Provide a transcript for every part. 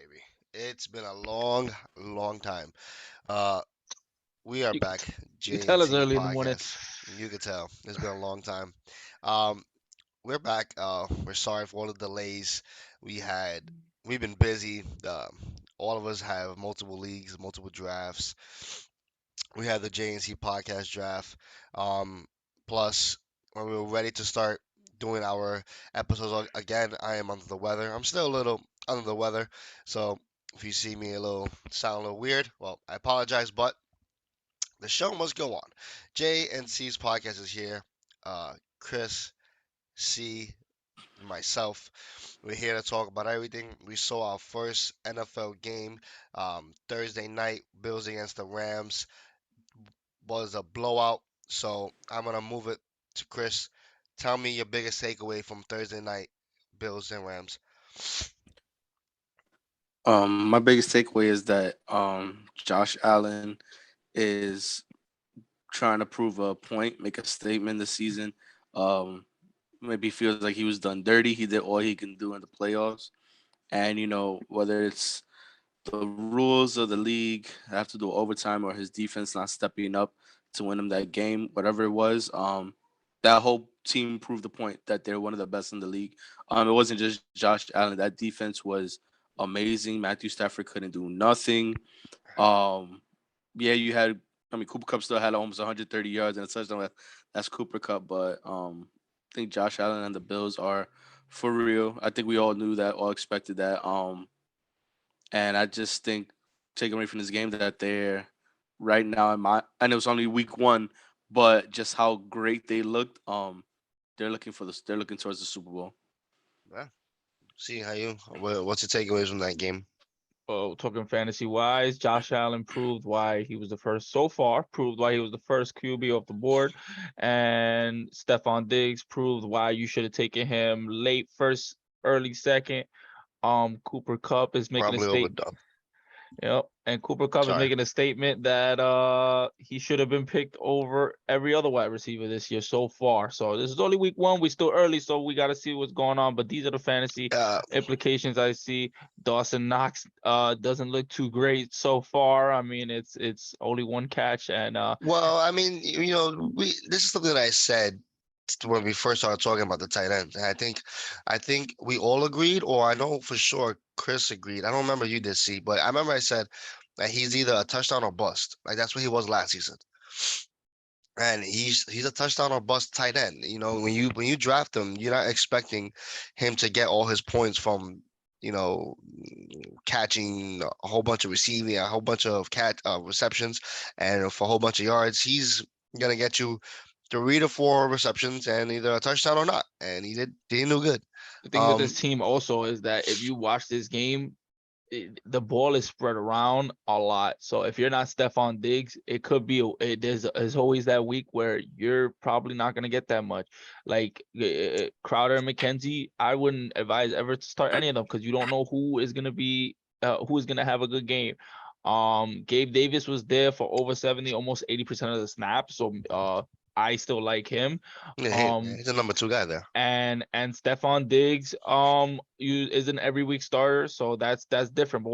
baby. It's been a long, long time. Uh, we are You could, back, you could tell it's JNT early in the morning. podcast. You can tell it's been a long time. Um, we're back. We're sorry for all the delays. We had we've been busy. All of us have multiple leagues, multiple drafts. We had the JNC podcast draft. Um, Plus, when we were ready to start doing our episodes again, I am under the weather. I'm still a little under the weather, so if you see me a little sound a little weird, well, I apologize, but the show must go on. JNC's podcast is here. Chris, C, and myself. We're here to talk about everything. We saw our first NFL game Thursday night, Bills against the Rams was a blowout. So I'm gonna move it to Chris. Tell me your biggest takeaway from Thursday night, Bills and Rams. My biggest takeaway is that Josh Allen is trying to prove a point, make a statement this season. Maybe feels like he was done dirty. He did all he can do in the playoffs, and whether it's the rules of the league have to do overtime or his defense not stepping up to win him that game, whatever it was, that whole team proved the point that they're one of the best in the league. It wasn't just Josh Allen. That defense was amazing. Matthew Stafford couldn't do nothing. Um, yeah, you had. I mean, Cooper Cup still had almost 130 yards and a touchdown. That's Cooper Cup, but I think Josh Allen and the Bills are for real. I think we all knew that, all expected that. And I just think taking away from this game that they're right now in my. And it was only week one, but just how great they looked. They're looking for this. They're looking towards the Super Bowl. Yeah. See how you. What's your takeaways from that game? Oh, talking fantasy wise, Josh Allen proved why he was the first so far, proved why he was the first QB off the board. And Stephon Diggs proved why you should have taken him late first, early second. Cooper Cup is making a Probably state. overdone. Yep. And Cooper Cup is Sorry. making a statement that he should have been picked over every other wide receiver this year so far. So this is only week one. We still early, so we got to see what's going on. But these are the fantasy Uh, implications I see. Dawson Knox doesn't look too great so far. I mean, it's only one catch and well, I mean, we this is something that I said when we first started talking about the tight ends. And I think we all agreed, or I know for sure Chris agreed. I don't remember you did see, but I remember I said that he's either a touchdown or bust. Like that's what he was last season. And he's a touchdown or bust tight end. When you draft him, you're not expecting him to get all his points from you know catching a whole bunch of receiving, a whole bunch of cat receptions, and for a whole bunch of yards. He's gonna get you 3 to 4 receptions and either a touchdown or not. And he did good. the thing with Um, this team also is that if you watch this game, the ball is spread around a lot. So if you're not Stephon Diggs, it could be there's always that week where you're probably not gonna get that much. Like Crowder and McKenzie, I wouldn't advise ever to start any of them because you don't know who is gonna have a good game. Gabe Davis was there for over 70, almost 80% of the snaps. So I still like him. yeah, Um, he's a number 2 guy there. and Stephon Diggs you is an every week starter, so that's different. But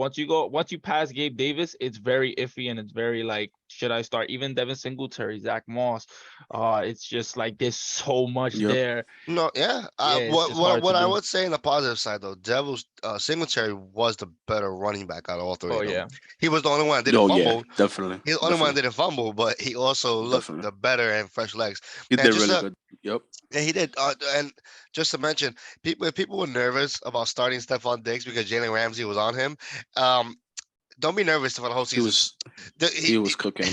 once you pass Gabe Davis, it's very iffy and it's very like should I start even Devin Singletary, Zach Moss? It's just like there's so much Yep. there. No, yeah. Yeah, it's What just hard to what I do. would say in the positive side though, Devils Singletary was the better running back out of all three Oh of them. yeah. He was the only one that didn't Oh yeah, fumble. definitely, He's the only one that definitely, didn't fumble, but he also looked definitely. the better and fresh legs. He And did just really good. Yep. yeah, he did. And just to mention, if people were nervous about starting Stephon Diggs because Jalen Ramsey was on him. Um, don't be nervous for the whole He season. was The- he was he- cooking.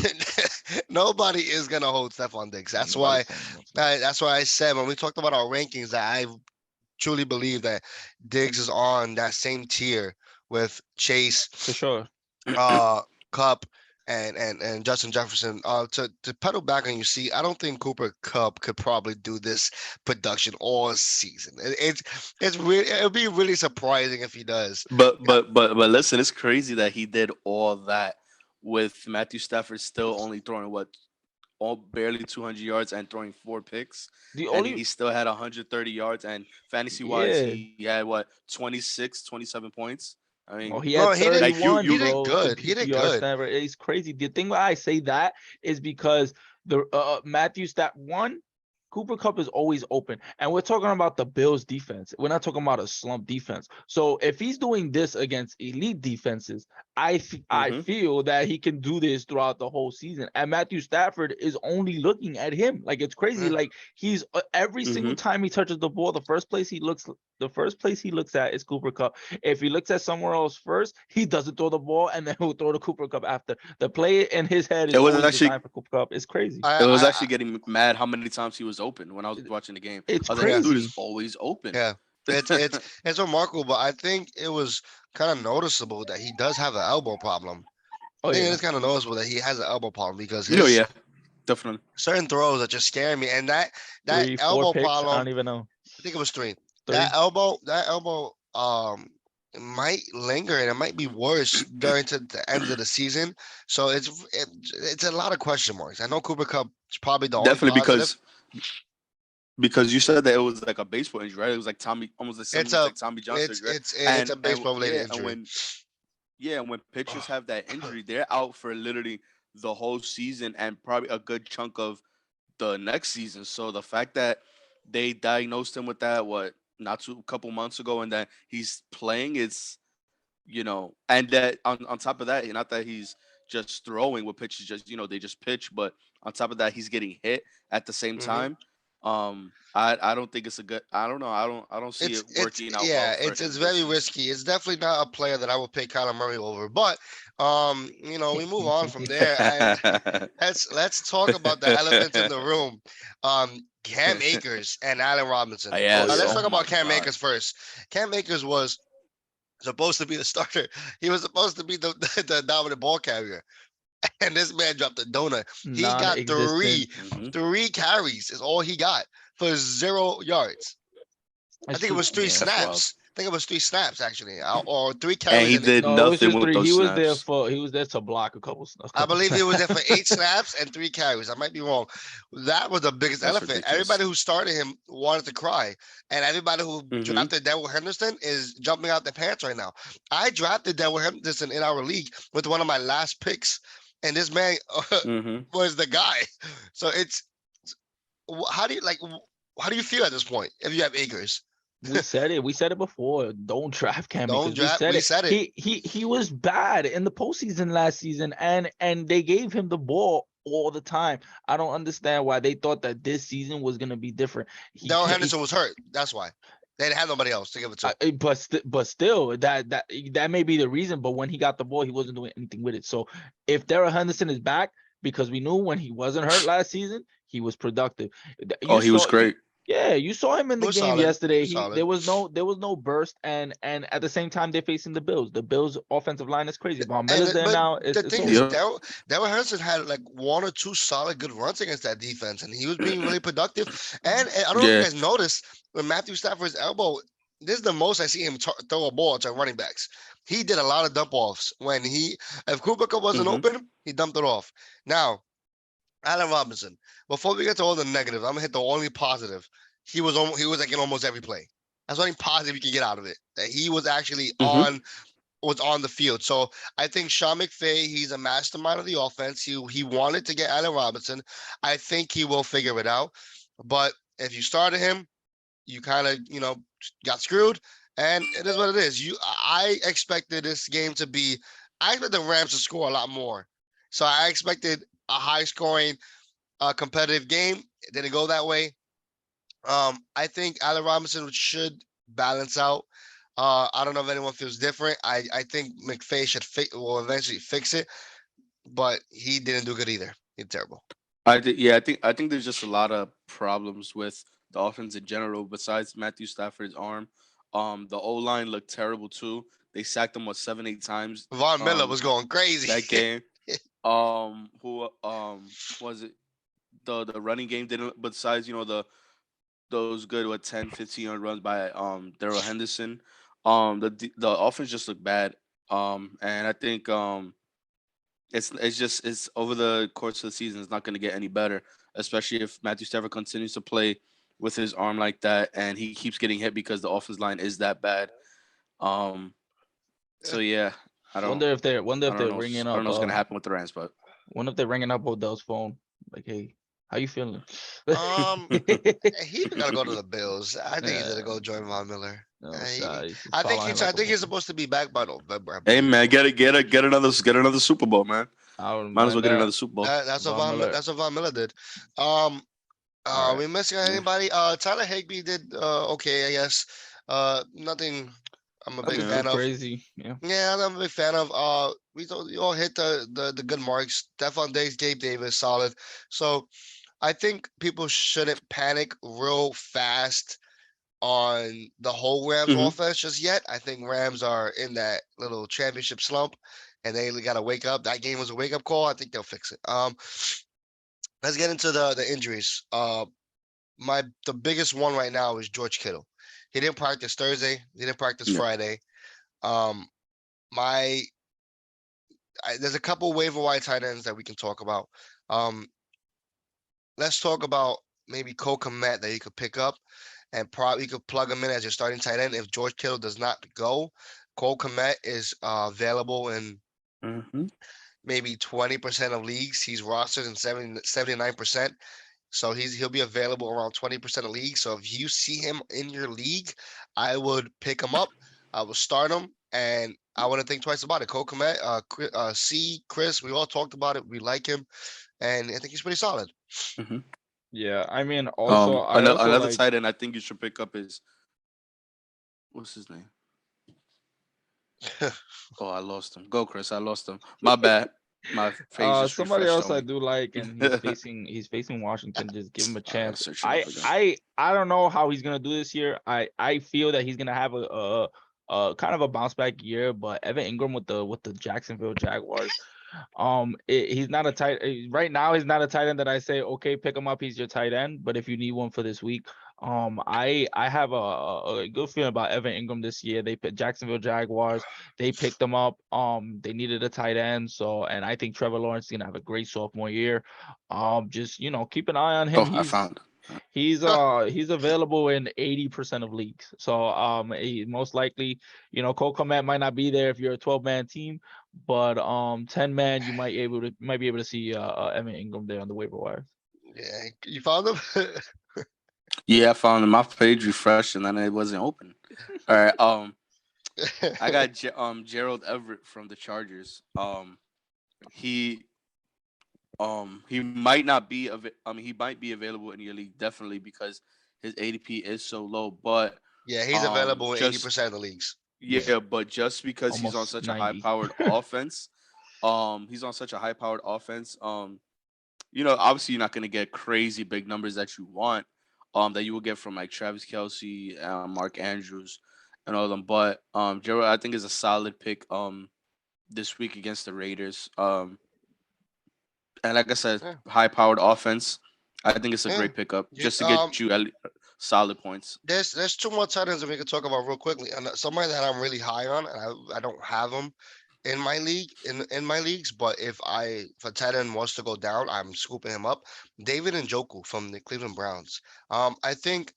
Nobody is gonna hold Stephon Diggs. That's why. Nobody's holding him. That's why I said when we talked about our rankings that I truly believe that Diggs is on that same tier with Chase, For sure. uh, Cup, and Justin Jefferson. To pedal back on you, see, I don't think Cooper Cup could probably do this production all season. It's really it'll be really surprising if he does. But listen, it's crazy that he did all that with Matthew Stafford still only throwing what all barely 200 yards and throwing 4 picks, The and he only still had 130 yards and fantasy wise yeah, he had what 26, 27 points. I Oh, mean, he No, had he did. like you 31, He you did bro, to good. He did PPR good. sniper. It's crazy. The thing why I say that is because the Matthew stat one, Cooper Cup is always open, and we're talking about the Bills defense. We're not talking about a slump defense. So if he's doing this against elite defenses, I hmm feel that he can do this throughout the whole season. And Matthew Stafford is only looking at him. Like it's crazy. Yeah. Like he's every single hmm time he touches the ball, the first place he looks at is Cooper Cup. If he looks at somewhere else first, he doesn't throw the ball, and then he'll throw the Cooper Cup after. The play in his head it is was always actually designed for Cooper Cup. It's crazy. it was I actually getting mad how many times he was open when I was watching the game. It's I was like, this yeah, dude is crazy. always open. yeah. It's remarkable, but I think it was kind of noticeable that he does have an elbow problem. Oh I think it yeah, is kind of noticeable that he has an elbow problem because No, his yeah, definitely. certain throws are just scaring me, and that three, four elbow picks. I problem. don't even know. I think it was three. Three. That elbow, might linger and it might be worse during to the end of the season. So it's a lot of question marks. I know Cooper Cup is probably the only Definitely positive. because you said that it was like a baseball injury, right? It was like Tommy, almost like It's similar to a like Tommy John it's surgery, right? it's a baseball related Yeah, injury. and when pitchers have that injury, they're out for literally the whole season and probably a good chunk of the next season. So the fact that they diagnosed him with that, what, not too couple months ago, and that he's playing, and that on top of that, not that he's just throwing with pitches, just they just pitch, but on top of that, he's getting hit at the same Hmm. time. I don't think it's a good. I don't know. I don't see it It's working out well yeah, for it's him this very season. risky. It's definitely not a player that I would pick Kyler Murray over. But we move on from there and let's talk about the elephant in the room. Cam Akers and Allen Robinson. Oh Yes. Let's yeah. Oh talk about my Cam God. Akers first. Cam Akers was supposed to be the starter. He was supposed to be the the dominant ball carrier. And this man dropped a donut. He got Non-existent. hmm three carries is all he got for 0 yards. I It's think it true. was three Yeah. That's wild. snaps. I think it was three snaps actually, or three And carries, he and did No, it was nothing just with three. those snaps. He was there to block a I couple believe he was there for eight snaps. snaps and three carries. I might be wrong. That was the biggest That's elephant. ridiculous. Everybody who started him wanted to cry, and everybody who hmm drafted Darrell Henderson is jumping out their pants right now. I drafted Darrell Henderson in our league with one of my last picks, and this man hmm was the guy. So how do you like? How do you feel at this point if you have Akers? We said it. We said it before. Don't draft Cam Don't Akers. We draft. said We it. said it. He was bad in the postseason last season, and they gave him the ball all the time. I don't understand why they thought that this season was gonna be different. He Darrell can't. Henderson was hurt. That's why they didn't have nobody else to give it to. But still, that may be the reason. But when he got the ball, he wasn't doing anything with it. So if Darrell Henderson is back, because we knew when he wasn't hurt last season, he was productive. Oh, You he was saw, great. yeah, you saw him in It the was game solid. It yesterday. was solid. There was no burst, and at the same time they're facing the Bills. The Bills offensive line is crazy. Von Miller's there But now. the It's thing is, over. Yep. Darrell Henderson had like one or two solid good runs against that defense, and he was being really productive. And I don't know if you Yeah. guys noticed when Matthew Stafford's elbow. This is the most I see him throw a ball to running backs. He did a lot of dump offs when if Cooper Kupp wasn't hmm open, he dumped it off. Now, Allen Robinson. Before we get to all the negatives, I'm gonna hit the only positive. He was like in almost every play. That's the only positive you can get out of it. That he was actually hmm on the field. So I think Sean McVay, he's a mastermind of the offense. He wanted to get Allen Robinson. I think he will figure it out. But if you started him, you kind of got screwed, and it is what it is. I expected this game to be. I expected the Rams to score a lot more. So I expected a high scoring, competitive game. It didn't go that way. I think Allen Robinson should balance out. I don't know if anyone feels different. I think McVay will eventually fix it, but he didn't do good either. He's terrible. Yeah, I think there's just a lot of problems with the offense in general. Besides Matthew Stafford's arm, the O line looked terrible too. They sacked him 7, 8 times. Von Miller Um, was going crazy. that game. Who was it? The running game didn't. Besides, those good 10, 15 yard runs by Darrell Henderson. The offense just looked bad. And I think it's over the course of the season, it's not going to get any better, especially if Matthew Stafford continues to play with his arm like that, and he keeps getting hit because the offense line is that bad. Um, So yeah, I don't. Wonder I if don't they're know. ringing I don't up. know what's gonna happen with the Rams, but Wonder if they're ringing up Odell's phone. Like, hey, how you feeling? Um, he got to go to the Bills. I think he's gonna Yeah, go join Von Miller. no shot. He's I think following him he's. like I a think he's puppy. supposed to be back by November. I hey believe. man, get another Super Bowl, man. I wouldn't Might as well mind get that. another Super Bowl. That's what Von Miller. That's what Von Miller did. Um, All right. we missing Yeah. anybody? Tyler Higbee did okay, I guess. Nothing. I'm a big Nothing Yeah. too fan of. crazy. Yeah. Yeah, I'm a big fan of. We all hit the good marks. Stephon Diggs, Gabe Davis, solid. So I think people shouldn't panic real fast on the whole Rams hmm offense just yet. I think Rams are in that little championship slump, and they got to wake up. That game was a wake up call. I think they'll fix it. Let's get into the injuries. The biggest one right now is George Kittle. He didn't practice Thursday. He didn't practice Yeah. Friday. Um, my there's a couple waiver wire tight ends that we can talk about. Um, let's talk about maybe Cole Kmet that you could pick up and probably you could plug him in as your starting tight end if George Kittle does not go. Cole Kmet is available in hmm maybe 20% of leagues. He's rostered in 79%. So he'll be available around 20% of leagues. So if you see him in your league, I would pick him up. I will start him, and I wouldn't think twice about it. Cole Kmet, Chris, we all talked about it. We like him, and I think he's pretty solid. hmm Yeah. I mean, also, I also Another like. tight end I think you should pick up is what's his name? Oh, I lost him. Go, Chris. I lost him. My bad. My page just Somebody refreshed else on I me. do like, and he's facing Washington. Just give him a I gotta chance. search it I up again. I I don't know how he's gonna do this year. I feel that he's gonna have a kind of a bounce back year. But Evan Ingram with the Jacksonville Jaguars, he's not a right now. He's not a tight end that I say okay, pick him up. He's your tight end. But if you need one for this week, I have a good feeling about Evan Ingram this year. They picked Jacksonville Jaguars. They picked him up. They needed a tight end, so and I think Trevor Lawrence is gonna have a great sophomore year. Just keep an eye on him. Oh, I found. He's available in 80% of leagues. So most likely, Cole Kmet might not be there if you're a 12-man team, but 10-man you might be able to see Evan Ingram there on the waiver wire. Yeah, you found him. Yeah, I found him. My page refreshed and then it wasn't open. All right. I got Gerald Everett from the Chargers. He he might not be he might be available in your league definitely because his ADP is so low. But Yeah, he's available in just 80% of the leagues. Yeah, yeah, but just because he's on almost such a high 90. powered offense, he's on such a high powered offense. Obviously you're not gonna get crazy big numbers that you want, that you will get from like Travis Kelsey, Mark Andrews, and all of them. But Gerald, I think is a solid pick this week against the Raiders. And like I said, Yeah, high powered offense. I think it's a yeah. great pickup You, just to get you solid points. there's two more tight ends that we could talk about real quickly, and somebody that I'm really high on, and I don't have him in my league in my leagues, but if a tight end wants to go down, I'm scooping him up. David Njoku from the Cleveland Browns. I think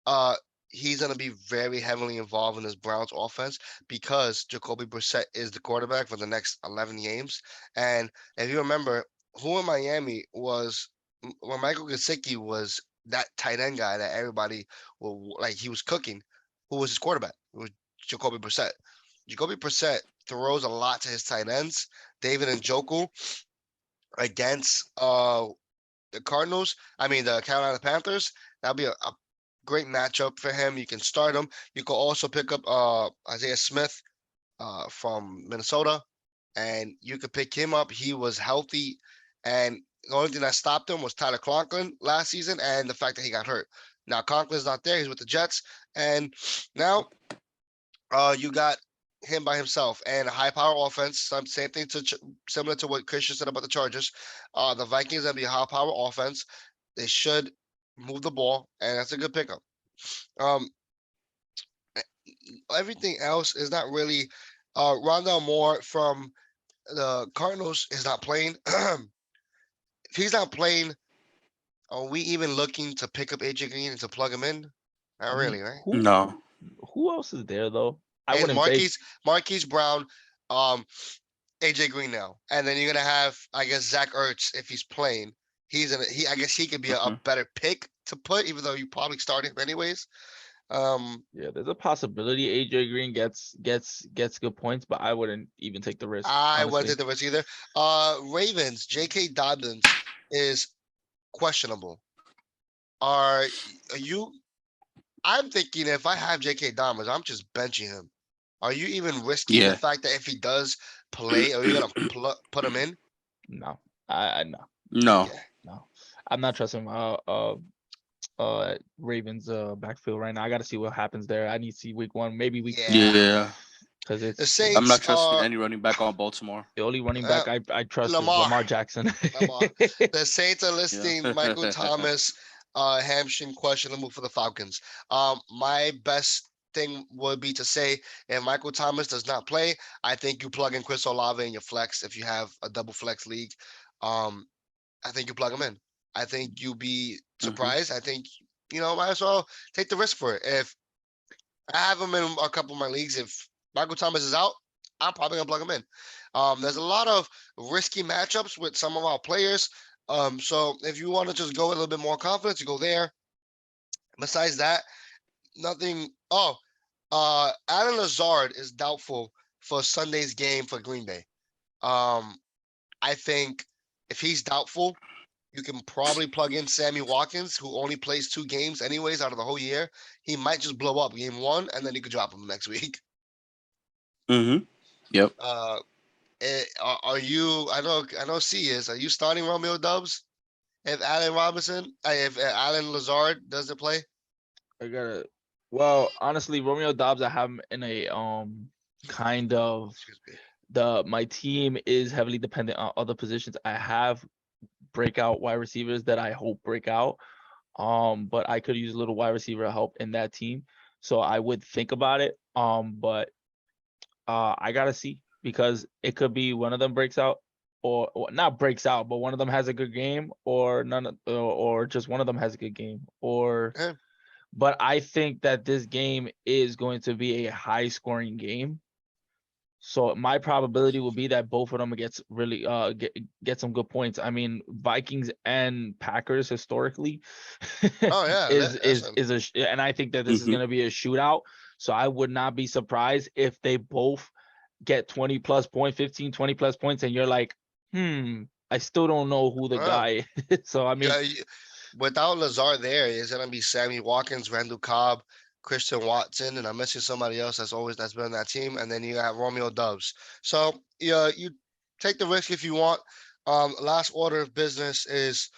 uh he's gonna be very heavily involved in this Browns offense because Jacoby Brissett is the quarterback for the next 11 games. And if you remember, who in Miami was when Michael Gesicki was that tight end guy that everybody like he was cooking, who was his quarterback? It was Jacoby Brissett. Jacoby Brissett throws a lot to his tight ends. David Njoku against the Cardinals, I mean the Carolina Panthers, that'll be a great matchup for him. You can start him. You can also pick up Isaiah Smith from Minnesota, and you could pick him up. He was healthy, and the only thing that stopped him was Tyler Conklin last season and the fact that he got hurt. Now Conklin's not there; he's with the Jets, and now you got him by himself and a high power offense. Same thing similar to what Christian said about the Chargers. The Vikings gonna be a high power offense. They should move the ball, and that's a good pickup. Um, everything else is not really. Rondell Moore from the Cardinals is not playing. If he's not playing, are we even looking to pick up AJ Green and to plug him in? Not I mean, really, right? who No. who else is there though? I and wouldn't say Marquise Brown, um, AJ Green now, and then you're gonna have, I guess, Zach Ertz if he's playing. I guess he could be a Mhm. better pick to put, even though you probably start him anyways. Um, yeah. There's a possibility AJ Green gets good points, but I wouldn't even take the risk, I wouldn't honestly. take the risk either. Ravens, J.K. Dobbins is questionable. Are you? I'm thinking if I have J.K. Dobbins, I'm just benching him. Are you even risking the Yeah. fact that if he does play, are you gonna put him in? No, I no No. Yeah. no. I'm not trusting Ravens backfield right now. I got to see what happens there. I need to see week 1, maybe week 2, Yeah. Yeah. because The I'm Saints not trusting are any running back on Baltimore. the only running uh, back I trust is Lamar. Lamar Jackson. Lamar. The Saints are Yeah. listing Michael Thomas, hamstring questionable for the Falcons. My best thing would be to say if Michael Thomas does not play, I think you plug in Chris Olave in your flex if you have a double flex league. Um, I think you plug him in. I think you'll be Mhm. surprised. I think might as well take the risk for it. If I have him in a couple of my leagues, if Michael Thomas is out, I'm probably gonna plug him in. There's a lot of risky matchups with some of our players. So if you want to just go with a little bit more confidence, you go there. Besides that, nothing. Oh, Alan Lazard is doubtful for Sunday's game for Green Bay. Um, I think if he's doubtful, you can probably plug in Sammy Watkins, who only plays 2 games anyways out of the whole year. He might just blow up game 1, and then you could drop him next week. Mhm. Yep. Uh, are you? I know. C is. Are you starting Romeo Dubs if Allen Robinson? If Allen Lazard doesn't play? I gotta. Well, honestly, Romeo Dobbs, I have him in a kind of Excuse me. my team is heavily dependent on other positions. I have breakout wide receivers that I hope break out. But I could use a little wide receiver help in that team. So I would think about it. But I gotta see because it could be one of them breaks out or not breaks out, but one of them has a good game or none of, or just one of them has a good game or Yeah. but I think that this game is going to be a high scoring game. So my probability would be that both of them gets really get some good points. I mean, Vikings and Packers historically Oh yeah. Listen. and I think that this is Mhm. going to be a shootout. So I would not be surprised if they both get 20 plus point, 15, 20 plus points and you're like, I still don't know who the Oh, guy is. So I mean, yeah. Without Lazard there, it's gonna be Sammy Watkins, Randall Cobb, Christian Watson, and I'm missing somebody else that's been on that team, and then you got Romeo Dubs. So yeah, you take the risk if you want. Last order of business is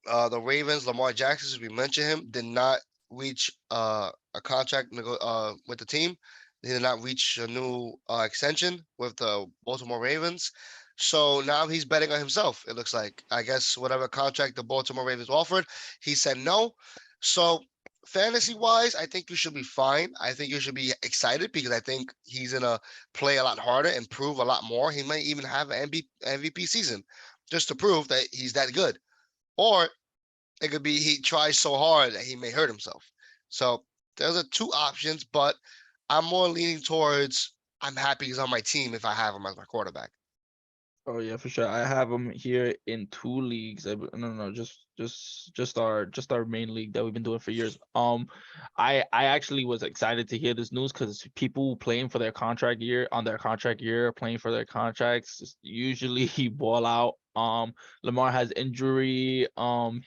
the Ravens. Lamar Jackson, as we mentioned him, did not reach a contract with the team. He did not reach a new extension with the Baltimore Ravens. So now he's betting on himself. It looks like, I guess, whatever contract the Baltimore Ravens offered, he said no. So fantasy wise, I think you should be fine. I think you should be excited because I think he's gonna play a lot harder, improve a lot more. He might even have an MVP season just to prove that he's that good. Or it could be he tries so hard that he may hurt himself. So those are two options, but I'm more leaning towards I'm happy he's on my team if I have him as my quarterback. oh yeah, for sure. I have him here in 2 leagues. No, just our main league that we've been doing for years. I actually was excited to hear this news because people playing for their contract year on their contract year, playing for their contracts, usually ball out. Lamar has injury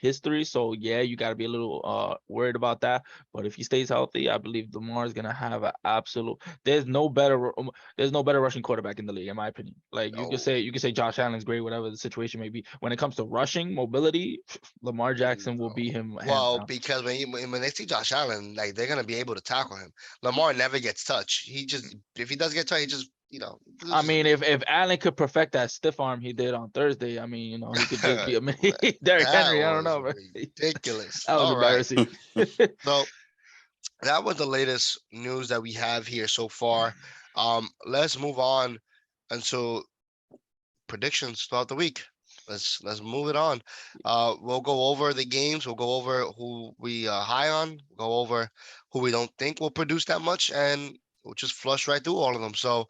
history, so yeah, you got to be a little worried about that. But if he stays healthy, I believe Lamar is gonna have an absolute. There's no better rushing quarterback in the league, in my opinion. Like No, you could say Josh Allen's great, whatever the situation may be. When it comes to rushing mobility, Lamar Jackson will be no. him hands Well, down. because when they see Josh Allen, like they're gonna be able to tackle him. Lamar never gets touched. He just if he does get touched, he just I loses mean, if Allen could perfect that stiff arm he did on Thursday, I mean, he could just be a Derrick that Henry. I don't was know, bro. ridiculous. That was All right. embarrassing. So that was the latest news that we have here so far. Let's move on until predictions throughout the week. Let's move it on. We'll go over the games. We'll go over who we high on. Go over who we don't think will produce that much, and We'll just flush right through all of them. So,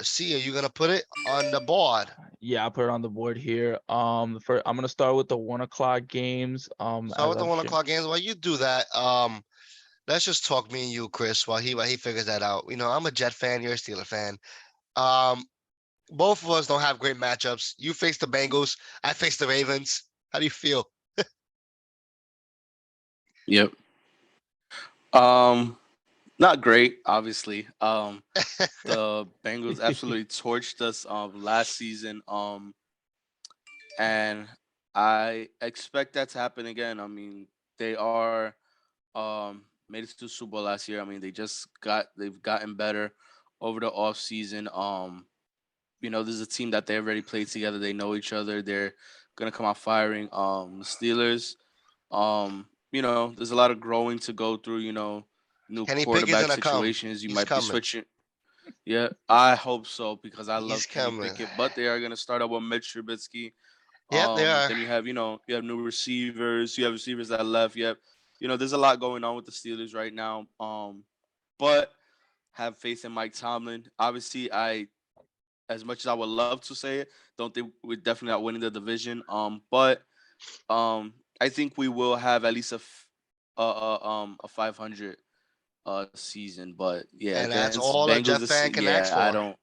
see, are you gonna put it on the board? Yeah, I put it on the board here. I'm gonna start with the 1 o'clock games. Start As with the I've 1 o'clock games. While you do that, let's just talk me and you, Chris, while he figures that out. I'm a Jet fan, you're a Steeler fan. Um, both of us don't have great matchups. You face the Bengals, I face the Ravens. How do you feel? Yep. Um, Not great, obviously. The Bengals absolutely torched us last season. And I expect that to happen again. I mean, they are made it to the Super Bowl last year. I mean, they've gotten better over the off season. This is a team that they already played together. They know each other. They're gonna come out firing. The Steelers, there's a lot of growing to go through. New Kenny Pickett's quarterback gonna come. situations. You He's might be coming. switching. Yeah, I hope so because I He's love Kenny coming. Pickett. But they are gonna start out with Mitch Trubisky. Yep, they are. Then you have new receivers. You have receivers that left. There's a lot going on with the Steelers right now. But have faith in Mike Tomlin. Obviously, as much as I would love to say it, don't think we're definitely not winning the division. But I think we will have at least a 500 season. But yeah, And that's against all a Bengals Jet this fan can ask yeah, I for. don't.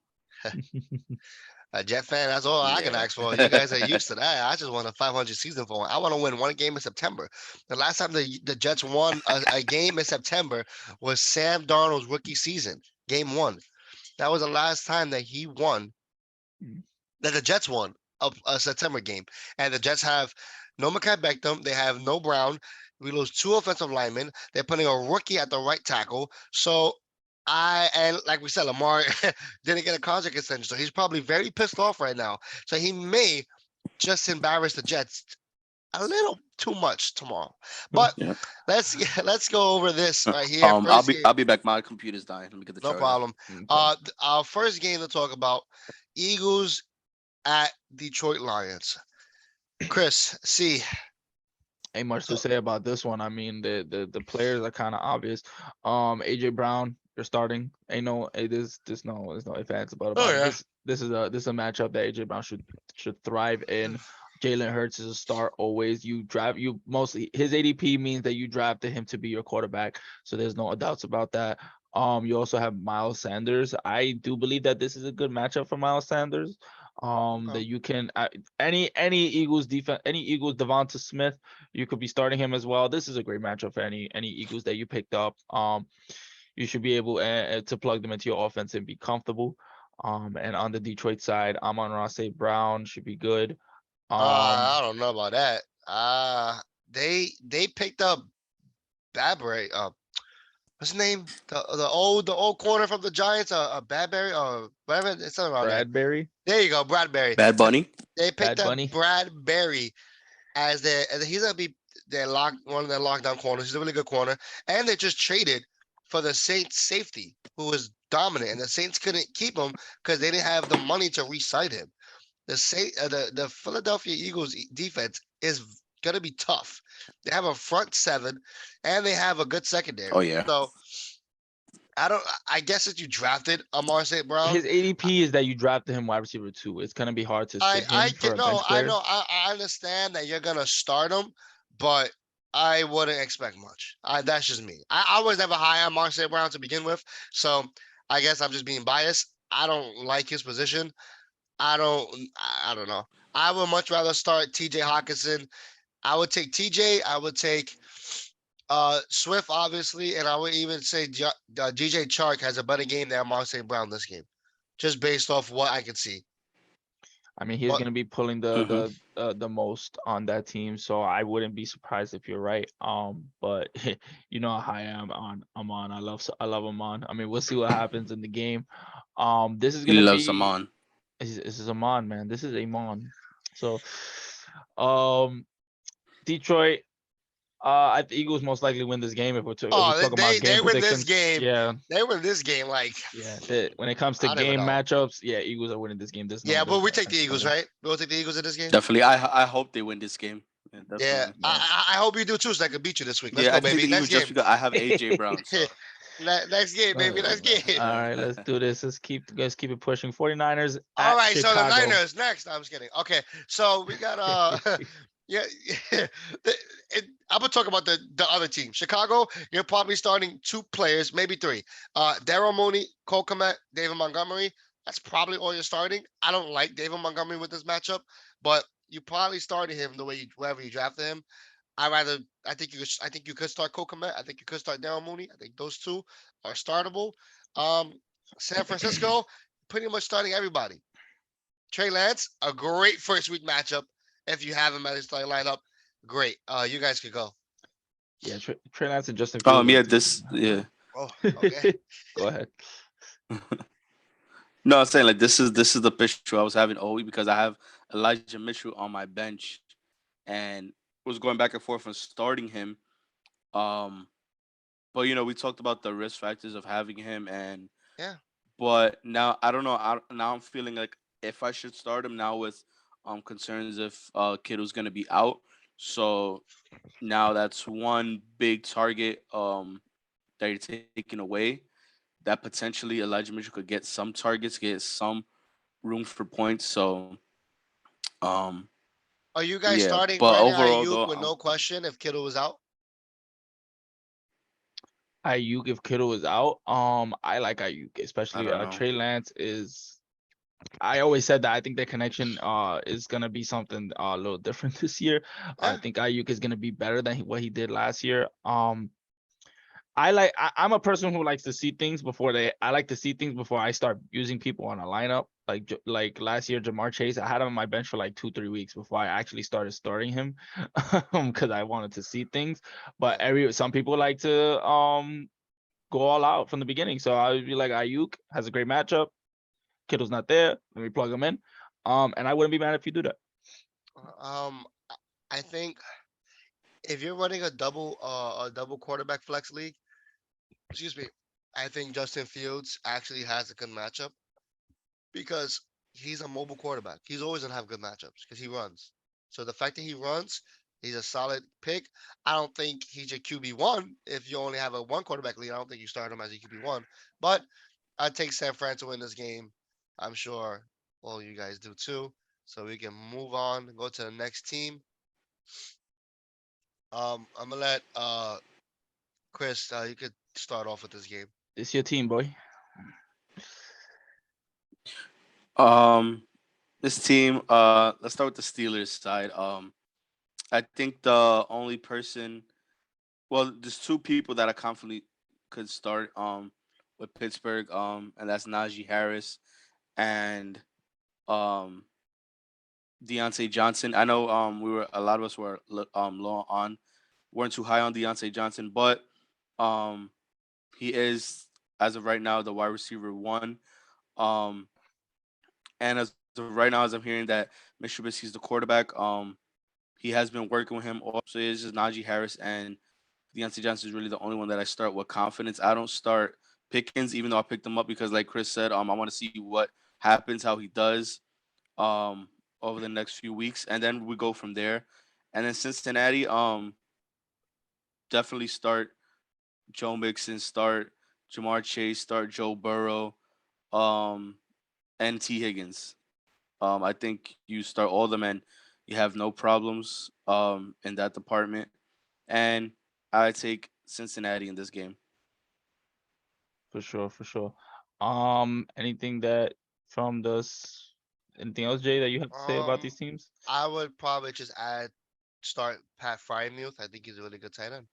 A Jet fan, that's all I can Yeah. ask for. You guys are used to that. I just want a 500 season for one. I want to win one game in September. The last time the Jets won a game in September was Sam Darnold's rookie season, game one. That was the last time that he won, Mm. that the Jets won a September game. And the Jets have no Mekhi Beckham. They have no Brown. We lose two offensive linemen. They're putting a rookie at the right tackle. So and like we said, Lamar didn't get a contract extension, so he's probably very pissed off right now. So he may just embarrass the Jets a little too much tomorrow. But Yeah. let's let's go over this Uh, right here. I'll First be game, I'll be back. My computer's dying. Let me get the no charger. problem. Okay. Our first game to talk about: Eagles at Detroit Lions. Chris, see, Ain't much to so- say about this one. I mean, the players are kind of obvious. AJ Brown, you're starting. Ain't no, there's no ifs ands about it. yeah, This is a matchup that AJ Brown should thrive in. Jalen Hurts is a start always. You mostly his ADP means that you drafted him to be your quarterback, so there's no doubts about that. You also have Miles Sanders. I do believe that this is a good matchup for Miles Sanders. That you can any Eagles defense, any Eagles Devonta Smith, you could be starting him as well. This is a great matchup for any Eagles that you picked up. You should be able to plug them into your offense and be comfortable. And on the Detroit side, Amon-Ra St. Brown should be good. I don't know about that. They picked up Babray. What's his name? The old corner from the Giants. Badberry or whatever. It's something around there. Bradbury, There you go, Bradbury. Bad Bunny. They picked Bad up Bunny. Bradbury as he's gonna be one of their lockdown corners. He's a really good corner, and they just traded for the Saints safety who was dominant, and the Saints couldn't keep him because they didn't have the money to re-sign him. The Philadelphia Eagles defense is gonna be tough. They have a front seven, and they have a good secondary. Oh yeah. So I guess that you drafted Amar St. Brown. His ADP is that you drafted him wide receiver 2. It's gonna be hard to sit him for a bench I player. know, I understand that you're gonna start him, but I wouldn't expect much. That's just me. I was never high on Mark St. Brown to begin with, so I guess I'm just being biased. I don't like his position. I don't know. I would much rather start TJ Hawkinson. I would take TJ. I would take Swift, obviously, and I would even say DJ Chark has a better game than Mark St. Brown this game, just based off what I can see. I mean, he's But gonna be pulling the most on that team, so I wouldn't be surprised if you're right. But you know how I am on Amon. I love Amon. I mean, we'll see what happens in the game. This is He gonna loves be Amon. this is Amon, man. This is Amon. So, um, Detroit. I think Eagles most likely win this game if we're talking about game they win this predictions. game. Yeah, They win this game like when it comes to I don't even game know. matchups, yeah, Eagles are winning this game. Yeah, but we take the Eagles, right? We'll take the Eagles in this game. Definitely. I hope they win this game. Yeah, Yeah, definitely. I hope you do too, so I can beat you this week. Let's Yeah, go, I take baby. the Eagles Next just game. because I have AJ Brown. So. Next game, baby. Next game. All right, let's do this. Let's keep it pushing. 49ers All at right, so the Chicago. Niners next. I'm just kidding. Okay, so we got yeah, I'm gonna talk about the other team. Chicago, you're probably starting two players, maybe three. Daryl Mooney, Cole Kmet, David Montgomery. That's probably all you're starting. I don't like David Montgomery with this matchup, but you probably started him the way wherever you drafted him. I think you could start Cole Kmet. I think you could start Daryl Mooney. I think those two are startable. Um, San Francisco, pretty much starting everybody. Trey Lance, a great first week matchup. If you have him at his starting lineup, great. You guys could go. Yeah, Trey Lance and Justin Fields. Yeah, yeah. Oh, okay. Go ahead. No, I'm saying like this is the picture I was having all week because I have Elijah Mitchell on my bench and was going back and forth on starting him. Um, but we talked about the risk factors of having him, and Yeah. but now I don't know. Now I'm feeling like if I should start him now with concerns if Kittle's gonna be out. So now that's one big target that you're taking away. That potentially Elijah Mitchell could get some targets, get some room for points. So um Are you guys yeah, starting but Brandon overall Ayuk though, with no question if Kittle was out? Ayuk if Kittle is out. I like Ayuk, I especially don't know. Trey Lance is. I always said that I think the connection is gonna be something a little different this year. I Yeah. think Ayuk is gonna be better than what he did last year. I'm a person who likes to see things before I like to see things before I start using people on a lineup. Like last year, Jamar Chase, I had him on my bench for like 2-3 weeks before I actually started starting him, because I wanted to see things. But some people like to go all out from the beginning. So I would be like, Ayuk has a great matchup. Kittle's not there. Let me plug him in. And I wouldn't be mad if you do that. Um, I think if you're running a double quarterback flex league, excuse me, I think Justin Fields actually has a good matchup because he's a mobile quarterback. He's always gonna have good matchups because he runs. So the fact that he runs, he's a solid pick. I don't think he's your QB1 if you only have a one quarterback league. I don't think you start him as a QB1. But I take San Fran to win this game. I'm sure all you guys do too. So we can move on and go to the next team. I'm gonna let Chris. You could start off with this game. It's your team, boy. Um this team, let's start with the Steelers side. I think the only person, well, there's two people that I confidently could start with Pittsburgh, and that's Najee Harris and um Deontay Johnson. I know a lot of us were low on, weren't too high on Deontay Johnson, but um he is, as of right now, the wide receiver one. Um and as of right now, as I'm hearing that Mitch Trubisky's the quarterback, he has been working with him. Also, it's just Najee Harris and Deontay Johnson is really the only one that I start with confidence. I don't start Pickens, even though I picked him up because, like Chris said, I want to see what happens, how he does, um, over the next few weeks, and then we go from there. And then Cincinnati, definitely start Joe Mixon, start Jamar Chase, start Joe Burrow, um, and T Higgins. I think you start all of them and you have no problems in that department. And I take Cincinnati in this game. For sure, for sure. Anything that from this, anything else, Jay, that you have to say about Um, these teams? I would probably just start Pat Frymuth. I think he's a really good tight end.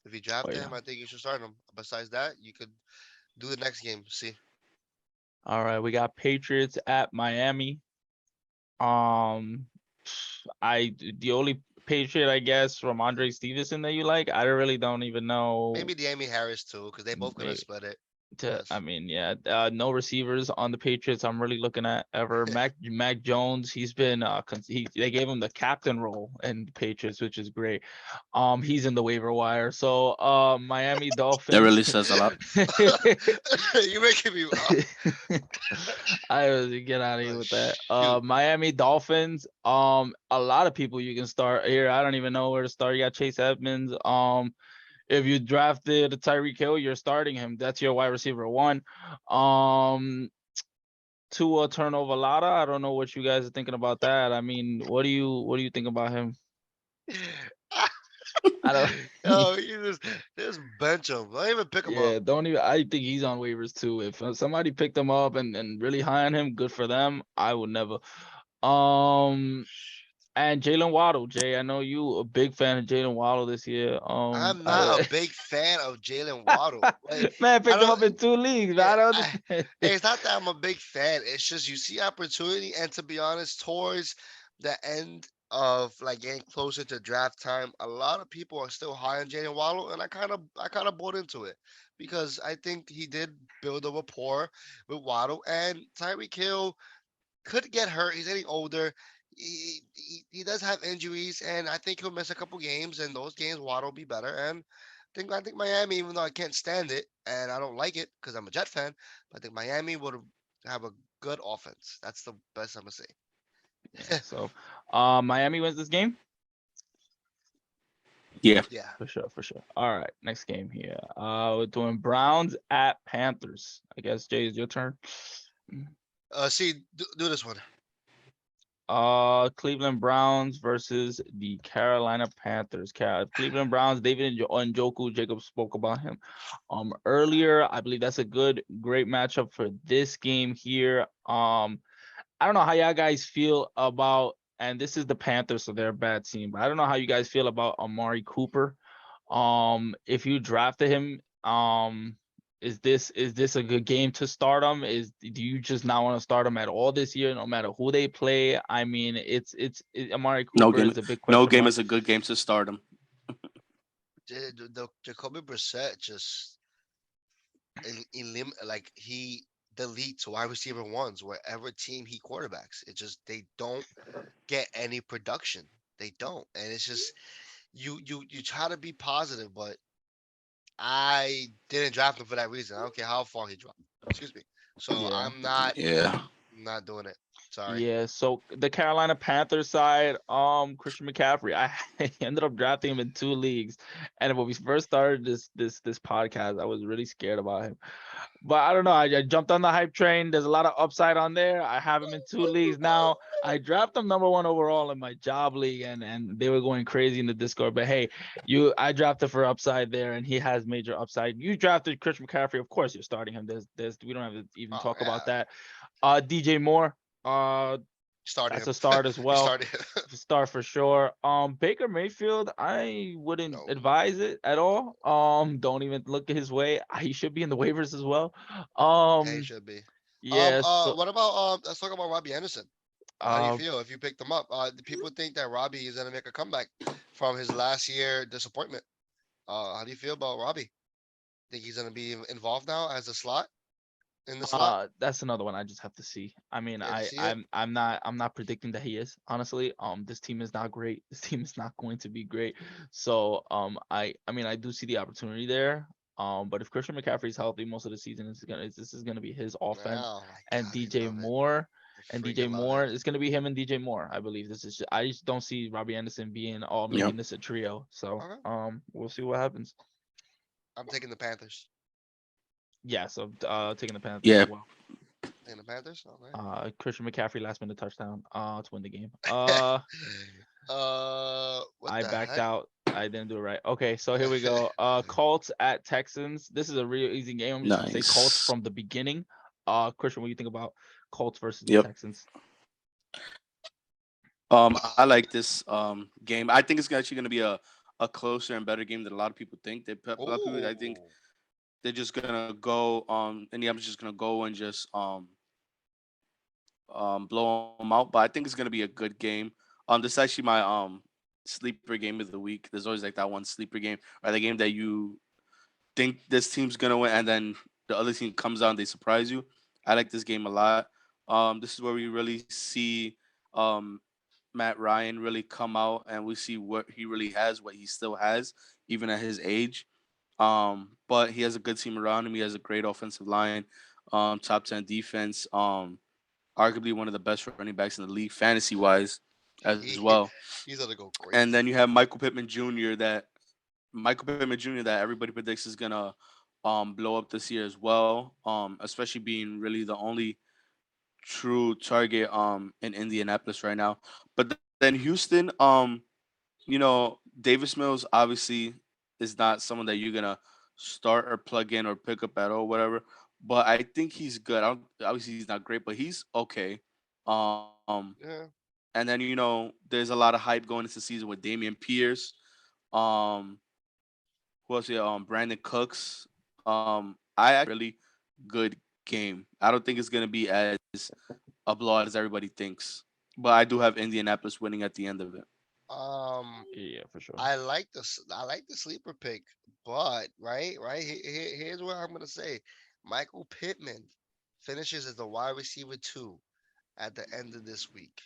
If you Oh draft yeah. him, I think you should start him. Besides that, you could do the next game. See, All right, we got Patriots at Miami. Um, the only Patriot, I guess, from Andre Stevenson that you like. I really don't even know. maybe Damien Harris too, because they both could have split it. I Yes. mean, yeah, no receivers on the Patriots. I'm really looking at ever. Mac Jones. He's been they gave him the captain role in the Patriots, which is great. He's in the waiver wire. So Miami That Dolphins. really says a lot. You're making me. I was get out of here Oh, with that. shoot. Miami Dolphins. A lot of people you can start here. I don't even know where to start. You got Chase Edmonds. If you drafted Tyreek Hill, you're starting him. That's your wide receiver one. Um, Tua Tagovailoa. I don't know what you guys are thinking about that. I mean, what do you think about him? I don't. Oh, you just bench him. Don't even pick him up. Yeah, don't even. I think he's on waivers too. If somebody picked him up and really high on him, good for them. I would never. Um, and Jalen Waddle, Jay. I know you a big fan of Jalen Waddle this year. I'm not a big fan of Jalen Waddle. Like Man, I picked him don't. up in 2 leagues. Yeah, I don't I, understand. it's not that I'm a big fan. It's just you see opportunity, and to be honest, towards the end of like getting closer to draft time, a lot of people are still high on Jalen Waddle, and I kind of bought into it because I think he did build a rapport with Waddle, and Tyreek Hill could get hurt. He's getting older. He does have injuries, and I think he'll miss a couple games. And those games, Waddle will be better. And I think Miami, even though I can't stand it and I don't like it because I'm a Jet fan, but I think Miami would have a good offense. That's the best I'm gonna say. Yeah. So, Miami wins this game. Yeah. Yeah. For sure, for sure. All right, next game here. We're doing Browns at Panthers. I guess Jay, is your turn. See, do this one. Cleveland Browns versus the Carolina Panthers. Cleveland Browns, David Njoku, Jacob spoke about him earlier. I believe that's a great matchup for this game here. I don't know how y'all guys feel about, and this is the Panthers, so they're a bad team, but I don't know how you guys feel about Amari Cooper. If you drafted him, is this a good game to start him? Do you just not want to start him at all this year, no matter who they play? I mean, Amari No Cooper game. is a big No question game mark. is a good game to start him. The Jacoby Brissett just like he deletes wide receiver ones wherever team he quarterbacks. It just they don't get any production. They don't, and it's just you try to be positive, but I didn't draft him for that reason. I don't care how far he dropped. Excuse me. So Yeah. Yeah. I'm not doing it. Sorry. Yeah, so the Carolina Panthers side, Christian McCaffrey, I ended up drafting him in 2 leagues, and when we first started this podcast, I was really scared about him. But I don't know, I jumped on the hype train. There's a lot of upside on there. I have him in 2 leagues now. I drafted him number one overall in my job league, and they were going crazy in the Discord. But hey, I drafted for upside there, and he has major upside. You drafted Christian McCaffrey, of course you're starting him. There's we don't have to even Oh talk about yeah, that. DJ Moore. started That's him. a start as You well. started. Start for sure. Baker Mayfield, I wouldn't No, advise it at all. Don't even look his way. He should be in the waivers as well. yeah, he Um, should be. yeah. So, What about let's talk about Robbie Anderson. How do you uh, feel if you picked him up? The people think that Robbie is gonna make a comeback from his last year disappointment. How do you feel about Robbie? Think he's gonna be involved now as a slot in the slot? that's another one I just have to see. I mean, You have to see it. I'm not predicting that he is, honestly. This team is not great. This team is not going to be great. So, I mean, I do see the opportunity there. But if Christian McCaffrey is healthy most of the season, this is gonna be his offense, Oh my and God, I DJ love it. Moore. I And DJ freaking love Moore, it. it's gonna be him and DJ Moore. I believe I just don't see Robbie Anderson being Yep. making this a trio. So, Okay, we'll see what happens. I'm taking the Panthers. Yeah, so taking the Panthers as Yeah. well. Taking the Panthers. Okay. Christian McCaffrey last minute touchdown to win the game. What I the backed heck? out. I didn't do it right. Okay, so here we go. Colts at Texans. This is a real easy game. I'm just gonna say Colts Nice. from the beginning. Christian, what do you think about Colts versus the Yep. Texans? I like this game. I think it's actually gonna be a closer and better game than a lot of people think. A lot of people, I think, Oh, they're just gonna go and I'm just gonna go and just blow them out. But I think it's gonna be a good game. This is actually my sleeper game of the week. There's always like that one sleeper game or the game that you think this team's gonna win, and then the other team comes out and they surprise you. I like this game a lot. This is where we really see um, Matt Ryan really come out, and we see what he really has, what he still has, even at his age. But he has a good team around him. He has a great offensive line, top 10 defense. Arguably one of the best running backs in the league, fantasy wise, as he well. he's gonna go And then crazy. you have Michael Pittman Jr. that Michael Pittman Jr. that everybody predicts is gonna blow up this year as well. Especially being really the only true target in Indianapolis right now. But then Houston, Davis Mills obviously is not someone that you're gonna start or plug in or pick up at all, whatever. But I think he's good. I don't, obviously he's not great, but he's okay. Um, Yeah. and then there's a lot of hype going into the season with Damian Pierce. Um, who else here? Brandon Cooks. I actually good game. I don't think it's gonna be as a blowout as everybody thinks, but I do have Indianapolis winning at the end of it. Um, Yeah, for sure. I like the sleeper pick, but here's what I'm gonna say. Michael Pittman finishes as the wide receiver 2 at the end of this week.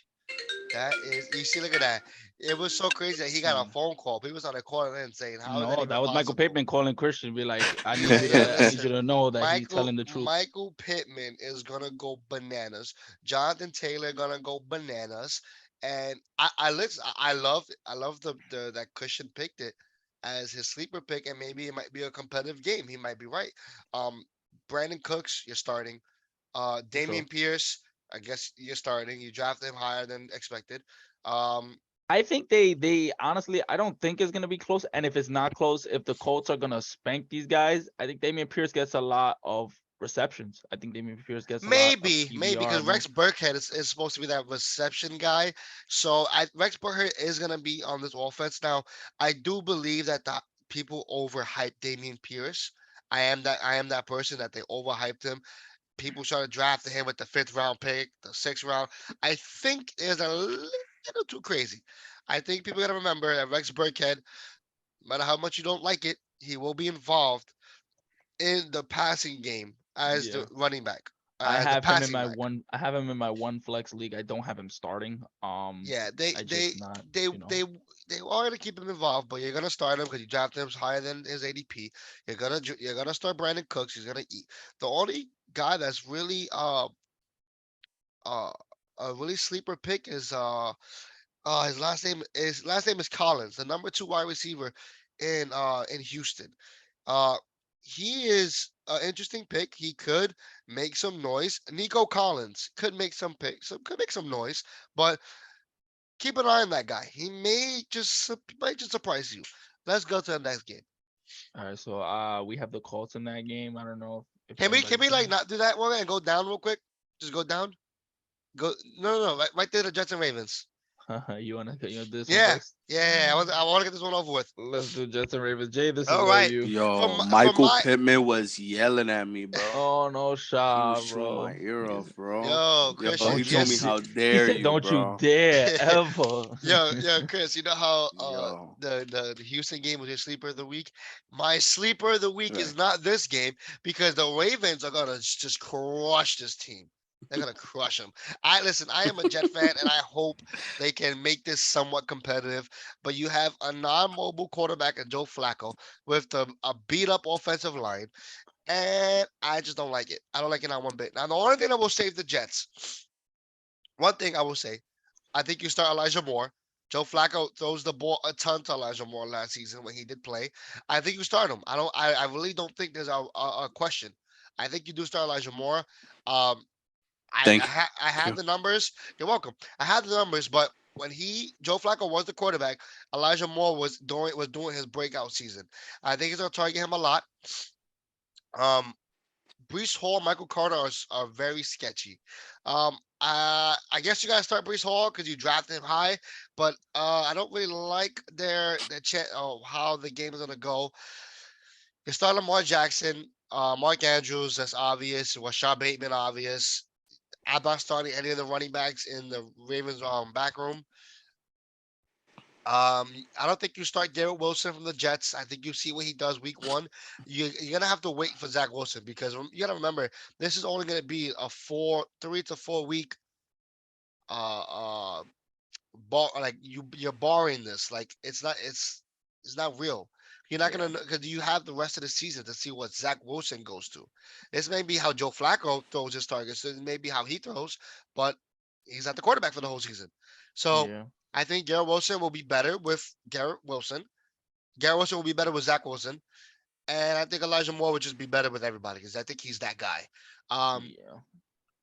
That is, you see, look at that. It was so crazy that he got a Mm. phone call. People started calling in saying, "How is that No, even that was Michael possible?" Pittman calling Christian, be like, I need Yeah, you yeah. to, I need you Listen, to know that he's telling the truth. Michael Pittman is gonna go bananas. Jonathan Taylor gonna go bananas, and I listen. I love the that Christian picked it as his sleeper pick, and maybe it might be a competitive game. He might be right. Um, Brandon Cooks, you're starting. For Damian sure. Pierce, I guess you're starting. You drafted him higher than expected. Um, I think they honestly, I don't think it's gonna be close. And if it's not close, if the Colts are gonna spank these guys, I think Damian Pierce gets a lot of receptions. I think Damian Pierce gets a lot of maybe PVR because Rex amongst. Burkhead is supposed to be that reception guy. So Rex Burkhead is gonna be on this offense. Now, I do believe that the people overhype Damian Pierce. I am that person that they overhyped him. People started drafting him with the 5th round pick, the 6th round. I think is a little too crazy. I think people gotta remember that Rex Burkhead, no matter how much you don't like it, he will be involved in the passing game as the Yeah. running back, I as the have him in passing my back. one. I have him in my one flex league. I don't have him starting. Yeah, I just not. they You know. they they are gonna keep him involved, but you're gonna start him because you drafted him higher than his ADP. You're gonna start Brandon Cooks. He's gonna eat. The only guy that's really uh a really sleeper pick is his last name is Collins, the number 2 wide receiver in Houston. Uh, he is an interesting pick. He could make some noise. Nico Collins could make some could make some noise, but keep an eye on that guy. He might just surprise you. Let's go to the next game. All right, so we have the Colts in that game. I don't know if Can anybody's we like gonna. not do that one and go down real quick? Just go down. Go no, right there, the Jets and Ravens. You wanna do this one Yeah, first? yeah. I want to get this one over with. Let's do Jets and Ravens. Jay, this is All all right. you. From Yo, from Michael my Pittman was yelling at me, bro. Oh no, He was Shaw, chewing my bro. ear He's, off, bro. yo, Yo, Christian, he don't you're you? told me, s- "How He dare said, you, "Don't you bro?" dare ever." Chris, you know how Yo, the Houston game was your sleeper of the week? My sleeper of the week right. is not this game because the Ravens are gonna just crush this team. They're gonna crush them. I listen. I am a Jet fan, and I hope they can make this somewhat competitive. But you have a non-mobile quarterback in Joe Flacco with a beat-up offensive line, and I just don't like it. I don't like it not one bit. Now, the only thing that will save the Jets, one thing I will say, I think you start Elijah Moore. Joe Flacco throws the ball a ton to Elijah Moore last season when he did play. I think you start him. I really don't think there's a question. I think you do start Elijah Moore. Um, Thank I have you. the numbers. You're welcome. I have the numbers, but when Joe Flacco was the quarterback, Elijah Moore was doing his breakout season. I think he's gonna target him a lot. Um, Brees Hall, Michael Carter are very sketchy. I guess you gotta start Brees Hall because you drafted him high, but I don't really like how the game is gonna go. You start Lamar Jackson, Mark Andrews, that's obvious. Rashad Bateman, obvious. I'm not starting any of the running backs in the Ravens back room. I don't think you start Garrett Wilson from the Jets. I think you see what he does week 1. You're gonna have to wait for Zach Wilson because you gotta remember this is only gonna be a 3 to 4 week uh uh bar like you're barring this. Like it's not real. You're not Yeah, gonna because you have the rest of the season to see what Zach Wilson goes to. This may be how Joe Flacco throws his targets. This may be how he throws, but he's not the quarterback for the whole season. So yeah. I think Garrett Wilson will be better with Garrett Wilson. Garrett Wilson will be better with Zach Wilson, and I think Elijah Moore would just be better with everybody because I think he's that guy. Um, Yeah.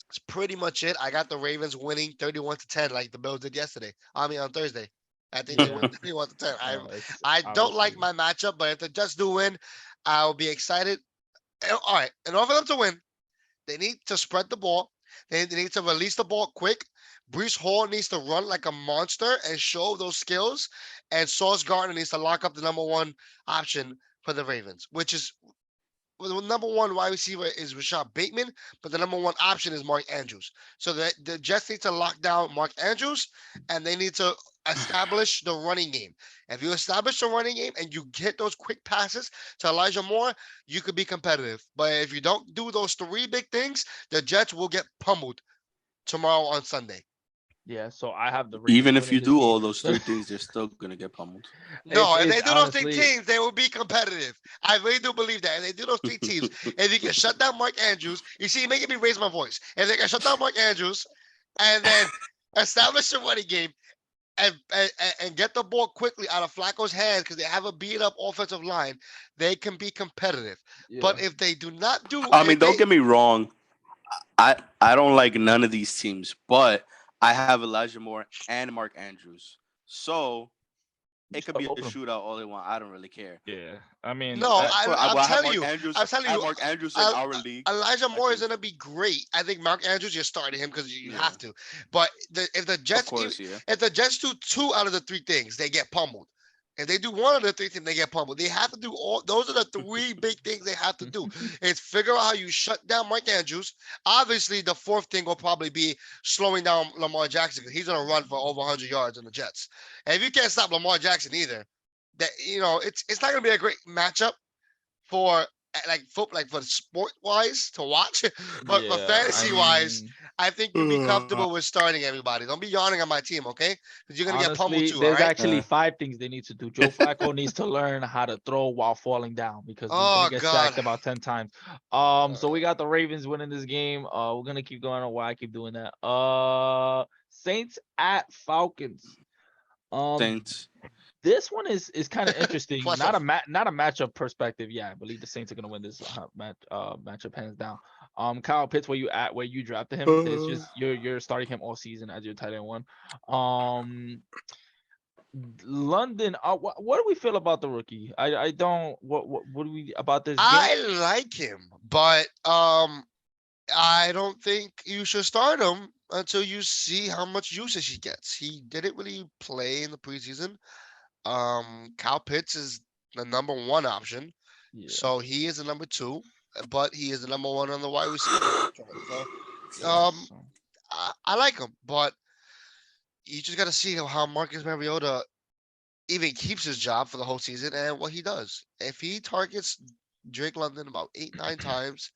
That's pretty much it. I got the Ravens winning 31-10, like the Bills did yesterday. I mean on Thursday. I think they won Yeah. 31-10. It's I don't like obviously. my matchup, but if the Jets do win, I'll be excited. All right, in order for them to win, they need to spread the ball. They need to release the ball quick. Brees Hall needs to run like a monster and show those skills. And Sauce Gardner needs to lock up the number one option for the Ravens, which is well, the number one wide receiver is Rashad Bateman, but the number one option is Mark Andrews. So the Jets need to lock down Mark Andrews, and they need to establish the running game. If you establish the running game and you get those quick passes to Elijah Moore, you could be competitive. But if you don't do those three big things, the Jets will get pummeled tomorrow on Sunday. Yeah. So I have the Ravens Even if winning you this do game. all those three things, they're still gonna get pummeled. No, if It's they do those three honestly. teams, they will be competitive. I really do believe that. If they do those three teams, if you can shut down Mark Andrews, you see, you're making me raise my voice. If they can shut down Mark Andrews and then establish a running game and get the ball quickly out of Flacco's hands because they have a beat up offensive line, they can be competitive. Yeah. But if they do not do, I if mean, don't they get me wrong. I don't like none of these teams, but I have Elijah Moore and Mark Andrews, so You it could start be a both of them. shootout all they want. I don't really care. Yeah. I mean, no, I'm Well, I have telling Mark you, Andrews. I'm telling I have you, Mark Andrews in uh, our league. Elijah I Moore is think, gonna be great. I think Mark Andrews, you're starting him because you yeah, have to. But if the of Jets, course, yeah. if the Jets do two out of the three things, they get pummeled. If they do one of the three things, they get pummeled. They have to do all. Those are the three big things they have to do. Is figure out how you shut down Mark Andrews. Obviously, the fourth thing will probably be slowing down Lamar Jackson because he's gonna run for over 100 yards on the Jets. And if you can't stop Lamar Jackson either, that it's not gonna be a great matchup for like for sport wise to watch, but for yeah. I fantasy wise, mean, I think you'd be comfortable with starting everybody. Don't be yawning on my team, okay? Because you're gonna get pummeled honestly, too. All there's right. actually 5 things they need to do. Joe Flacco needs to learn how to throw while falling down because he's gonna Oh get sacked God. about 10 times. So we got the Ravens winning this game. We're gonna keep going on why I keep doing that. Saints at Falcons. Um, Saints. this one is kind of interesting. Plus, Not a matchup perspective. Yeah, I believe the Saints are gonna win this matchup hands down. Kyle Pitts, where you at? Where you drafted him? It's just you're starting him all season as your tight end one. Um, London. What do we feel about the rookie? I don't. What do we about this game? I like him, but I don't think you should start him until you see how much usage he gets. He didn't really play in the preseason. Kyle Pitts is the number one option. Yeah. So he is the number two, but he is the number one on the wide receiver chart. So Yeah. So, I like him, but you just got to see how Marcus Mariota even keeps his job for the whole season and what he does. If he targets Drake London about 8, 9 times,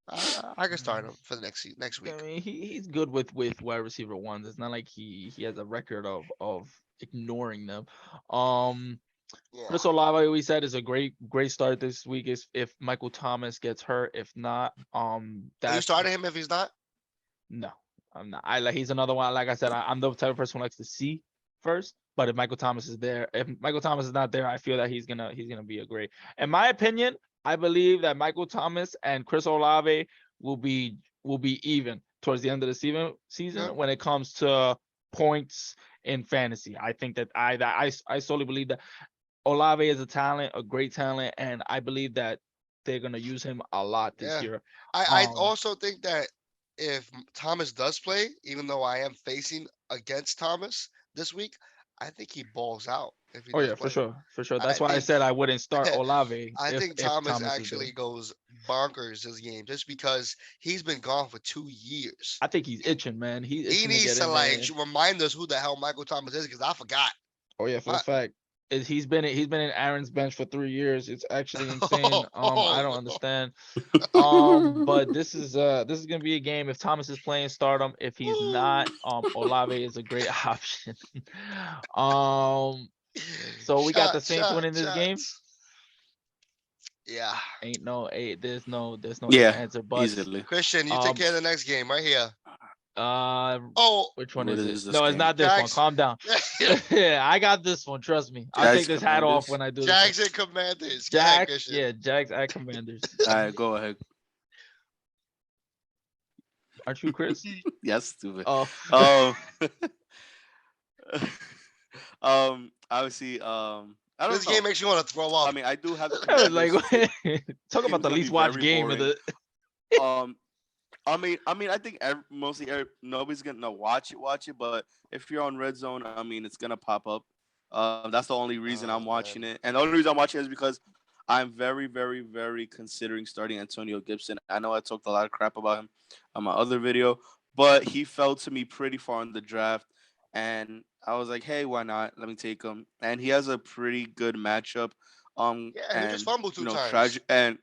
I can start him for the next I week. mean, he's good with wide receiver ones. It's not like he has a record of ignoring them. Um, Yeah. Chris Olave, we said, is a great start this week. Is if Michael Thomas gets hurt. If not, Are you that's starting him if he's not? no, I'm not. I like he's another one. Like I said, I'm the type of person who likes to see first. But if Michael Thomas is there, if Michael Thomas is not there, I feel that he's gonna be a great. In my opinion, I believe that Michael Thomas and Chris Olave will be even towards the end of the season Yeah. when it comes to points in fantasy. I think that I solely believe that Olave is a talent, a great talent, and I believe that they're gonna use him a lot this Yeah. year. I Um, also think that if Thomas does play, even though I am facing against Thomas this week, I think he balls out if he oh does yeah, for play. sure, for sure. I That's why I think said I wouldn't start Olave I if think if Thomas Thomas is there. actually goes bonkers this game just because he's been gone for 2 years. I think he's itching, man. He's He itching to needs get to in there. remind us who the hell Michael Thomas is because I forgot. Oh yeah, for a My, fact. He's been in Aaron's bench for 3 years. It's actually insane. I don't understand. But this is gonna be a game. If Thomas is playing, start him. If he's not, Olave is a great option. um, so we got the Saints winning this game. shots. Yeah. There's no if Yeah, answer buts. easily. Christian, you take Um, care of the next game right here. Oh, which one What is it? is this No, it's game? not this one. Jags. Calm down. Yeah, I got this one. Trust me. I'll Jags take this hat off Commanders. when I do this one. Jags and Commanders. Go ahead, Jags, Christian. yeah, Jags at Commanders. All right, go ahead. Aren't you, Chris? Yes, stupid. Oh, Um, obviously, I don't This know. game makes you want to throw I up. mean, I do have the I was like, Commanders. talk about Game's the gonna be least watched very game of boring. the. Um, I think nobody's gonna watch it. But if you're on Red Zone, I mean, it's gonna pop up. That's the only reason I'm Oh watching man. it, and the only reason I'm watching it is because I'm very, very, very considering starting Antonio Gibson. I know I talked a lot of crap about him on my other video, but he fell to me pretty far in the draft, and I was like, hey, why not? Let me take him, and he has a pretty good matchup. Yeah, he just And fumbled two times. tragic and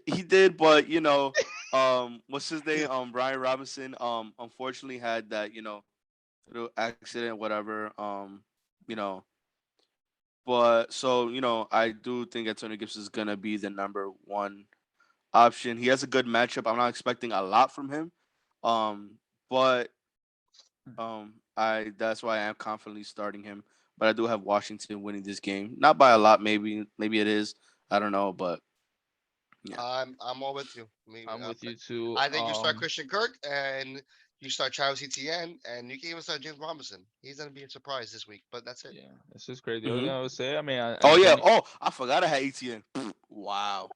he did, but what's his name? Brian Robinson. Unfortunately had that little accident, whatever. You know, but so I do think Antonio Gibson is gonna be the number one option. He has a good matchup. I'm not expecting a lot from him. But I that's why I am confidently starting him. But I do have Washington winning this game, not by a lot. Maybe it is. I don't know, but yeah. I'm all with you. I'm with you too. I think you start Christian Kirk and you start Travis Etienne and you can even start James Robinson. He's gonna be a surprise this week, but that's it. Yeah, this is crazy. The other Mhm. thing I would say, I mean, Oh yeah. Antonio. Oh, I forgot I had ATN. Wow.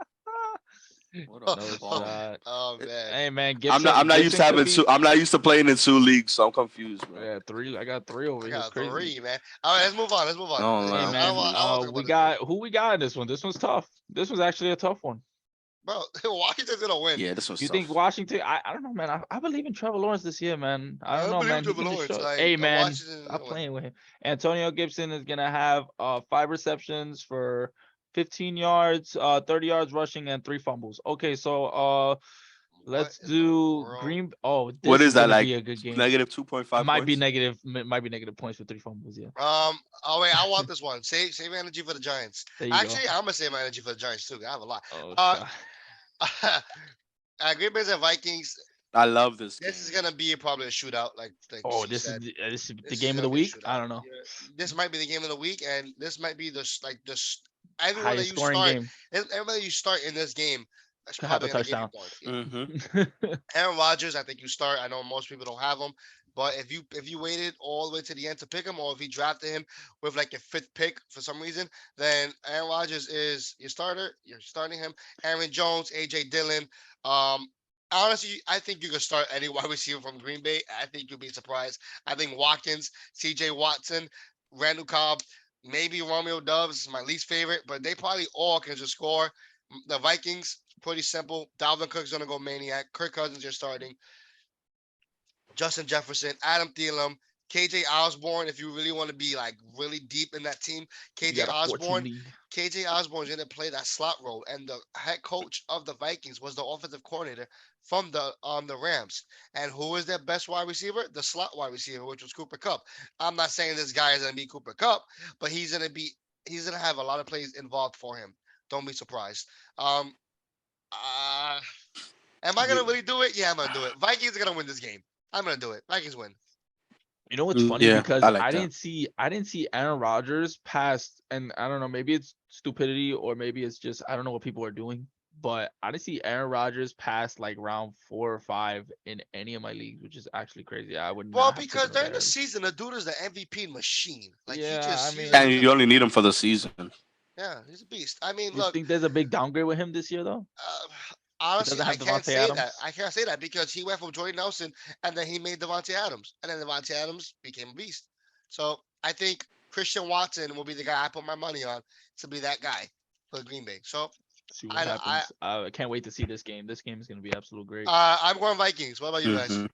What a No bum. shot. Oh man. Hey man, I'm not used to Gibson could having be. I'm not used to playing in 2 leagues, so I'm confused, bro. Yeah, three. I got three over I here. It's got crazy. three, man. All right, let's move on. Let's move on. No, I, no, Hey I'm I, man, I, I want to confused. talk we about this game. got who we got in this one. This one's tough. This was actually a tough one. Bro, Washington's gonna win. Yeah, this was You tough. think Washington? I don't know, man. I believe in Trevor Lawrence this year, man. I don't know, believe man. He Trevor can just Lawrence. show. Like Hey man, Washington's stop gonna win. playing with him. Antonio Gibson is gonna have 5 receptions for 15 yards, 30 yards rushing, and 3 fumbles. Okay, so What let's in the do world? Green. Oh, What this is is that gonna like? be a good game. Negative 2.5 Might be points. negative. Might be negative points for 3 fumbles. Yeah, Oh wait, I want this one. Save energy for the Giants. there you go. Actually, I'm gonna save my energy for the Giants too. I have a lot. Oh, Uh, shot. Green Bay's and Vikings. I love this game. This is gonna be probably a shootout, like Oh, she this is said. this is the This is game of gonna the be a week. shootout. I don't know. Yeah, this might be the game of the week, and this might be everyone that Highest you scoring start. game. Everybody you start in this game is Could have probably a gonna give you touchdown. points. Yeah. Mm-hmm. Aaron Rodgers, I think you start. I know most people don't have him, but if you waited all the way to the end to pick him, or if you drafted him with like a 5th pick for some reason, then Aaron Rodgers is your starter. You're starting him. Aaron Jones, AJ Dillon. Honestly, I think you can start any wide receiver from Green Bay. I think you'll be surprised. I think Watkins, C.J. Watson, Randall Cobb, maybe Romeo Doubs is my least favorite, but they probably all can just score. The Vikings, pretty simple. Dalvin Cook's gonna go maniac. Kirk Cousins, you're starting. Justin Jefferson, Adam Thielen, KJ Osborne. If you really want to be like really deep in that team, You KJ got a 14 Osborne. lead. KJ Osborne is going to play that slot role, and the head coach of the Vikings was the offensive coordinator from the Rams. And who is their best wide receiver? The slot wide receiver, which was Cooper Cup. I'm not saying this guy is going to be Cooper Cup, but he's going to have a lot of plays involved for him. Don't be surprised. Um, uh, am I going to really do it? Yeah, I'm going to do it. Vikings are going to win this game. I'm going to do it. Vikings win. You know what's funny? Yeah, Because I like I that. didn't see Aaron Rodgers past, and I don't know, maybe it's stupidity or maybe it's just I don't know what people are doing, but I didn't see Aaron Rodgers past like round 4 or 5 in any of my leagues, which is actually crazy. I would Well, not have because taken him during that the early. season, the dude is the MVP machine. Like Yeah, I he's mean, And you only need him for the season. yeah, he's a beast. I mean, you look, think there's a big downgrade with him this year though? uh, He honestly, doesn't I have can't Devontae say that. Adams. I can't say that because he went from Jordy Nelson and then he made Devontae Adams, and then Devontae Adams became a beast. So I think Christian Watson will be the guy I put my money on to be that guy for Green Bay. So See what I happens. I can't wait to see this game. This game is gonna be absolute great. I'm going Vikings. What about you guys? Mhm.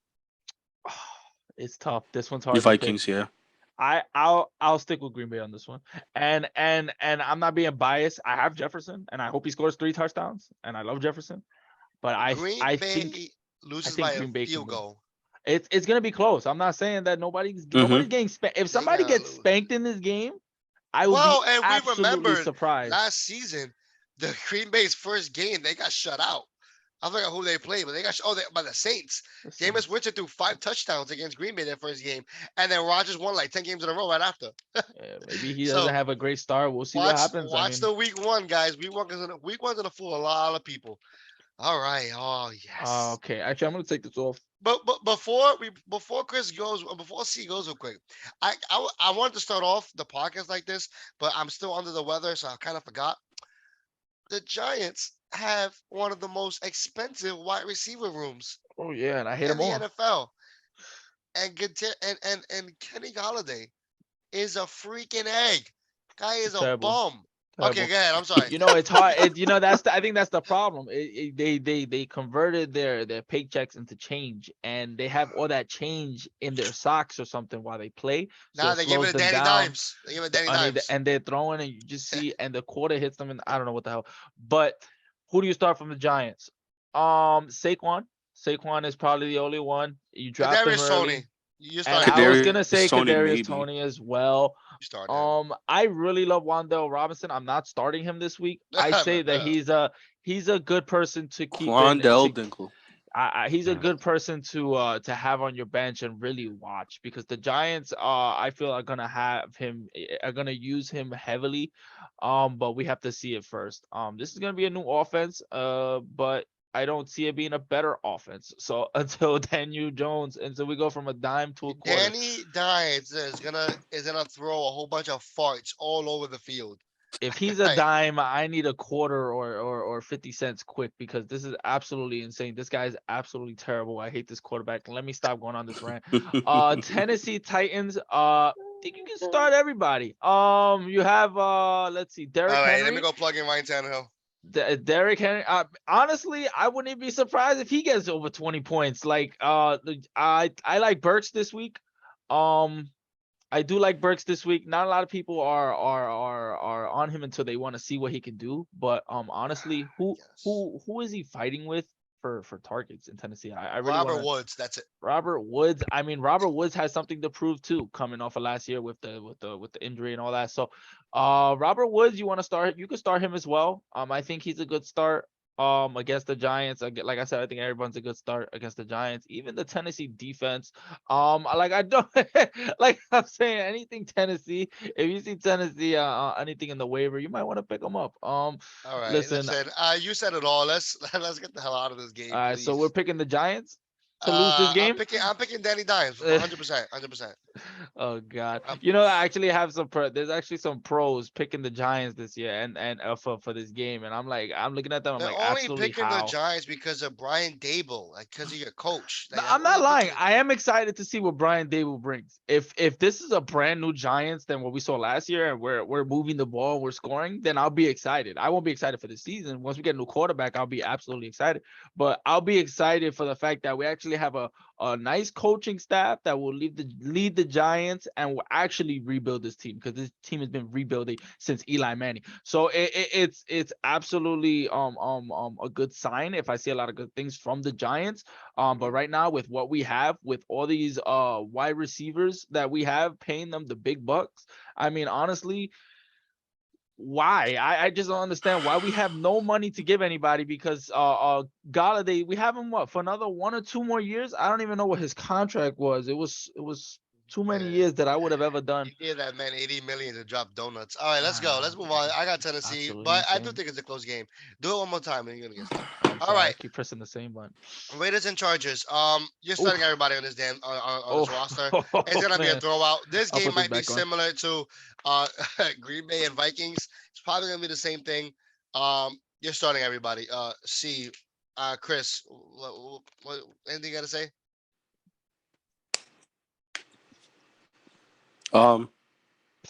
It's tough. This one's The hard to pick. Vikings, yeah. I'll stick with Green Bay on this one. And I'm not being biased. I have Jefferson and I hope he scores 3 touchdowns. And I love Jefferson. But Green I Bay think loses by think a Green Bay can field win. goal. It's gonna be close. I'm not saying that nobody's Mhm. getting spanked. If They somebody gotta gets lose. spanked in this game, I would Well, be and we absolutely remember surprised. last season, the Green Bay's first game, they got shut out. I forgot who they played, but they got they by the Saints. Let's see. Jameis Winston threw 5 touchdowns against Green Bay their first game, and then Rodgers won like 10 games in a row right after. Maybe he doesn't So have a great start. We'll see what happens. I watch mean, the week 1, guys. Week one's gonna fool a lot of people. All right. Oh yes. okay. Actually, I'm gonna take this off. But before Chris goes, before C goes real quick, I wanted to start off the podcast like this, but I'm still under the weather, so I kind of forgot. The Giants have one of the most expensive wide receiver rooms Oh yeah, and I hate in him the all. NFL, and Kenny Galladay is a freaking egg. Guy is It's a terrible. bum. Okay, Terrible. go ahead. I'm sorry. It's hard. I think that's the problem. They converted their paychecks into change, and they have all that change in their socks or something while they play, so Nah, it they gave it slows to them Danny down. Dimes. They gave it to Danny And Dimes. they're throwing, and you just see, and the quarter hits them, and I don't know what the hell. But who do you start from the Giants? Saquon. Saquon is probably the only one. You draft him Kadarius early, Toney. You and started I was him. gonna Kadarius say Toney, Kadarius maybe. Toney as well. You started him. I really love Wandale Robinson. I'm not starting him this week. I say that he's a good person to keep in. Quandell Dinkle. He's a good person to have on your bench and really watch, because the Giants I feel are gonna have him, are gonna use him heavily. But we have to see it first. This is gonna be a new offense, but I don't see it being a better offense. So until Daniel Jones, until we go from a dime to a quarter. Danny Dimes is gonna throw a whole bunch of farts all over the field. If he's a Right. dime, I need a quarter or 50 cents quick, because this is absolutely insane. This guy is absolutely terrible. I hate this quarterback. Let me stop going on this rant. Tennessee Titans. Think you can start everybody. You have let's see, Derrick All right, let me Henry. go plug in Ryan Tannehill. Derrick Henry. Honestly, I wouldn't even be surprised if he gets over 20 points. Like I like Burks this week. Um, I do like Burks this week. Not a lot of people are on him until they want to see what he can do. But honestly, Yes. who is he fighting with for targets in Tennessee? I really want Robert to. Woods. That's it. Robert Woods. I mean, Robert Woods has something to prove too, coming off of last year with the injury and all that. So, Robert Woods, you want to start? You could start him as well. I think he's a good start. Against the Giants. Like I said, I think everyone's a good start against the Giants. Even the Tennessee defense. Like I don't like I'm saying anything Tennessee. If you see Tennessee, anything in the waiver, you might want to pick them up. All right. Listen. Listen. You said it all. Let's get the hell out of this game, So we're please. picking the Giants to lose this I'm game. picking Danny Dimes 100%. 100%. Oh God! I'm, I actually have there's actually some pros picking the Giants this year, and for this game, and I'm looking at them. I'm they're like, only absolutely picking the how? Giants because of Brian Dable, like because of your coach. No, Like that's I'm all not they're lying. picking. I am excited to see what Brian Dable brings. If this is a brand new Giants than what we saw last year, and we're moving the ball, we're scoring, then I'll be excited. I won't be excited for the season. Once we get a new quarterback, I'll be absolutely excited. But I'll be excited for the fact that we actually have a nice coaching staff that will lead the Giants and will actually rebuild this team, because this team has been rebuilding since Eli Manning. So it's absolutely a good sign if I see a lot of good things from the Giants. But right now, with what we have, with all these wide receivers that we have, paying them the big bucks, I mean, honestly, why? I just don't understand why we have no money to give anybody, because Galladay, we have him for another 1 or 2 more years. I don't even know what his contract was. It was too many Man, years that I would have ever done. you gave that man 80 million to drop donuts. All right, let's go. Let's move on. I got Tennessee, Absolutely but I do insane. think it's a close game. Do it one more time, and you're gonna get stuck. I'm All sorry, I right, keep pressing the same button. Raiders and Chargers. You're Oof. starting everybody on this on this Oh, roster. It's gonna be a man. throwout. This I'll game put this might be back on. similar to uh Green Bay and Vikings. It's probably gonna be the same thing. You're starting everybody. Chris, what anything you gotta say?